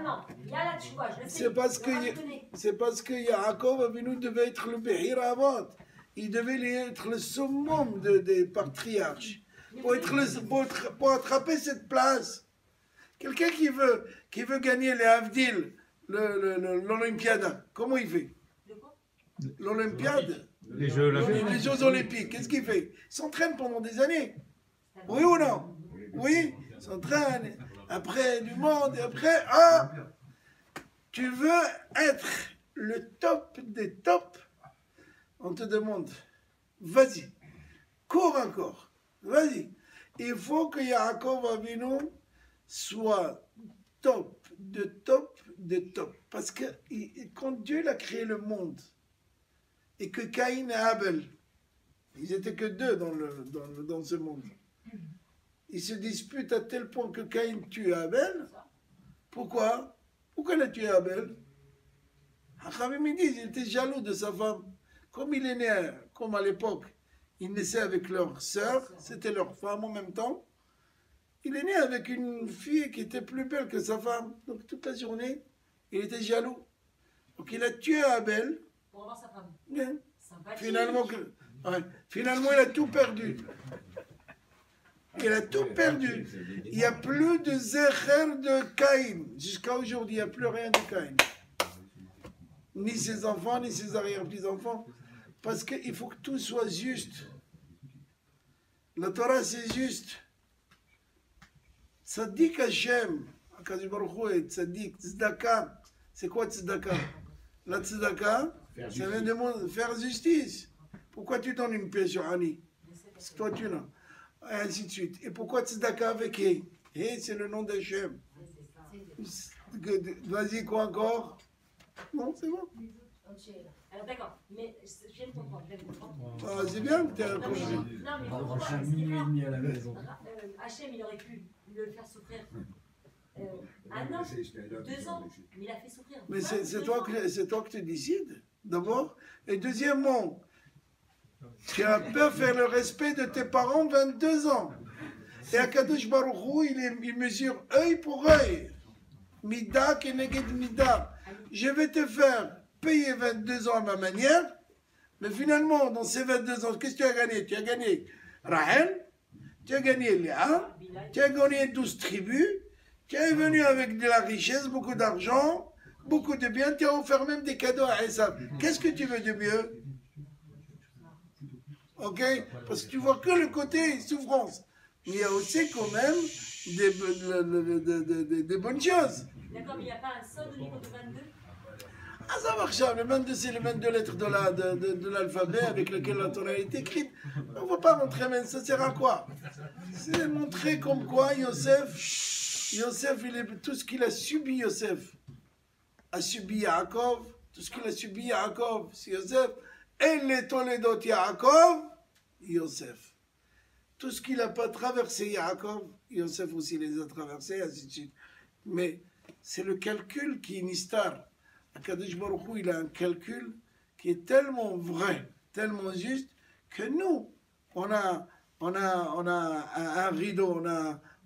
non, il y a la tchouva, je le sais. C'est parce que Je le connais. c'est parce que Yaakov Avinu devait être le Behir avant. Il devait être le summum des patriarches. pour attraper cette place. Quelqu'un qui veut gagner les Havdil, l'Olympiade, comment il fait? L'Olympiade, Les Jeux Olympiques. les Jeux Olympiques, qu'est-ce qu'il fait? Il s'entraîne pendant des années. Oui ou non? Oui, il s'entraîne. Après du monde, et après, ah, tu veux être le top des tops, on te demande, vas-y, cours encore, vas-y. Il faut que Yaakov Avinu soit top, de top, de top. Parce que quand Dieu a créé le monde, et que Caïn et Abel, ils étaient que deux dans ce monde, ils se disputent à tel point que Caïn tue Abel. Pourquoi? Pourquoi il a tué Abel? Hachamim me disent, il était jaloux de sa femme. Comme il est né, comme à l'époque, il naissait avec leur sœur, c'était leur femme en même temps. Il est né avec une fille qui était plus belle que sa femme. Donc toute la journée, il était jaloux. Donc il a tué Abel. Pour avoir sa femme. Bien. Sympathique. Finalement, il a tout perdu. Il a tout perdu. Il n'y a plus de Zecher de Caïn. Jusqu'à aujourd'hui, il n'y a plus rien de Caïn. Ni ses enfants, ni ses arrière-petits-enfants. Parce qu'il faut que tout soit juste. La Torah, c'est juste. Tzaddik Hashem, Akadosh Baruch Hu est tzaddik, tzedaka. C'est quoi tzedaka? La tzedaka, ça vient de faire justice. Pourquoi tu donnes une pièce sur Ani? Parce que toi tu n'as. Et ainsi de suite. Et pourquoi tzedaka avec He? He, c'est le nom d'Hachem. Vas-y, quoi encore? Non, c'est bon. Alors d'accord, mais je viens de comprendre. Ah, c'est bien que tu as Non, compris. mais pourquoi? Rachel, minuit et demi à la maison. Hachem, il aurait pu le faire souffrir. Un an, 2 ans, mais il a fait souffrir. Mais c'est toi que tu décides, d'abord. Et deuxièmement, tu as peur de faire le respect de tes parents 22 ans. Et Akadosh Baruch Hu, il mesure œil pour œil. Mida keneged mida. Je vais te faire payer 22 ans à ma manière, mais finalement, dans ces 22 ans, qu'est-ce que tu as gagné? Tu as gagné Rahel, tu as gagné Léa, tu as gagné 12 tribus, tu es venu avec de la richesse, beaucoup d'argent, beaucoup de biens, tu as offert même des cadeaux à Esav. Qu'est-ce que tu veux de mieux? Ok? Parce que tu vois que le côté souffrance. Mais il y a aussi quand même des bonnes choses. D'accord, mais il n'y a pas un seul au niveau de 22? Ah, ça marche, le 22, c'est les 22 lettres de l'alphabet avec lequel la Torah est écrite. On ne va pas montrer, mais ça sert à quoi? C'est montrer comme quoi Yosef, tout ce qu'il a subi, Yosef, a subi Yaakov, tout ce qu'il a subi Yaakov, c'est Yosef, et les Toledot Yaakov, Yosef. Tout ce qu'il n'a pas traversé Yaakov, Yosef aussi les a traversés, ainsi de suite. Mais c'est le calcul qui est une histoire. Akadosh Baruch Hu, il a un calcul qui est tellement vrai, tellement juste, que nous, on a un rideau,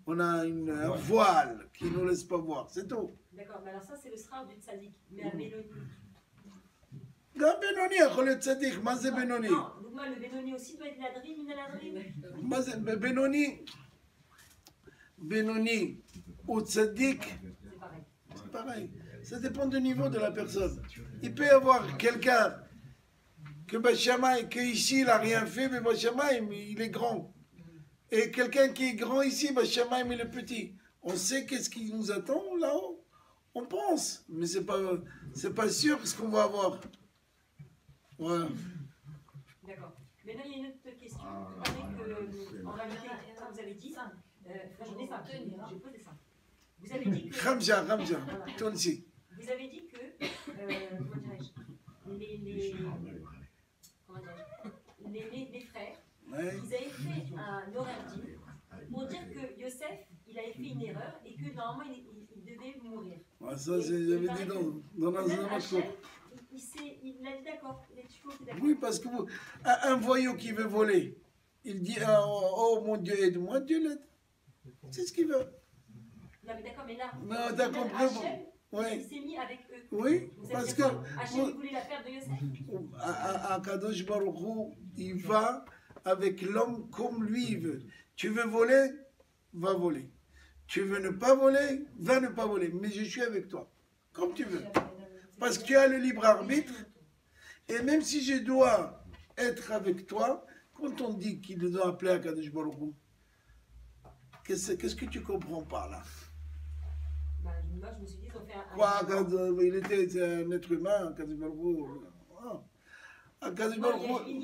on a un voile qui ne nous laisse pas voir, c'est tout. D'accord, mais alors ça c'est le srar du tzaddik, mais à Benoni. גם בינוני יכול להיות צדיק, מה זה בינוני? Non, donc moi le Benoni aussi doit être ladrim, une ladrim. מה זה בינוני? בינוני ou צדיק, C'est pareil. c'est pareil. Ça dépend du niveau de la personne. Il peut y avoir quelqu'un que Bachamaï, que ici il n'a rien fait, mais Bachamaï, il est grand. Et quelqu'un qui est grand ici, Bachamaï, il est petit. On sait qu'est-ce qui nous attend là-haut. On pense, mais c'est pas sûr ce qu'on va avoir. Voilà. D'accord. Maintenant il y a une autre question. Vous savez que, en réalité, quand vous avez dit, j'en ai 5, j'ai posé ça. Vous avez dit que. Ramja, toi aussi. Vous avez dit que, comment dirais-je, les frères, Ouais. ils avaient fait un horaire dîme pour dire que Yosef, il avait fait une erreur et que normalement il devait mourir. Ouais, ça, j'avais dit dans Même un Hachem, autre. il a dit d'accord. Oui, parce que un voyou qui veut voler, il dit oh mon Dieu, aide-moi, Dieu l'aide. C'est ce qu'il veut. Non, mais d'accord, mais là, Non, t'as même compris. Hachem, Oui. il s'est mis avec eux. Oui, Vous parce savez que quoi Hachem, il voulait la faire de Yosef. Akadosh Baruch Hu, il va avec l'homme comme lui il veut. Tu veux voler, va voler. Tu veux ne pas voler, va ne pas voler. Mais je suis avec toi, comme tu veux. Parce que tu as le libre arbitre. Et même si je dois être avec toi, quand on dit qu'il doit appeler à Kadosh Baruch Hu, qu'est-ce que tu comprends par là? Bah, moi, je me suis dit, ils ont fait un. Quoi, il était un être humain, Kadosh Baruch Hu. Kadosh Baruch Hu,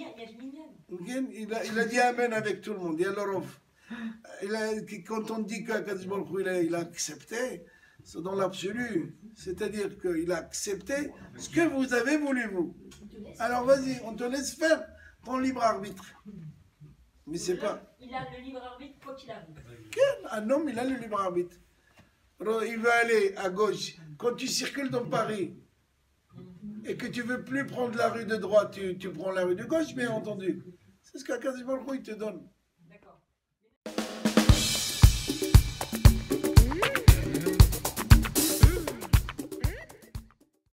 il a dit Amen avec tout le monde. Il y a l'orof. Quand on dit que Kadosh Baruch Hu, il a accepté, c'est dans l'absolu. C'est-à-dire qu'il a accepté ce que vous avez voulu, vous. Alors vas-y, on te laisse faire ton libre arbitre. Mais c'est pas... Il a le libre arbitre quoi qu'il arrive. Un homme, il a le libre arbitre. Alors, il veut aller à gauche. Quand tu circules dans Paris et que tu veux plus prendre la rue de droite, tu prends la rue de gauche, bien entendu. C'est ce qu'Akadosh Baruch Hu, il te donne.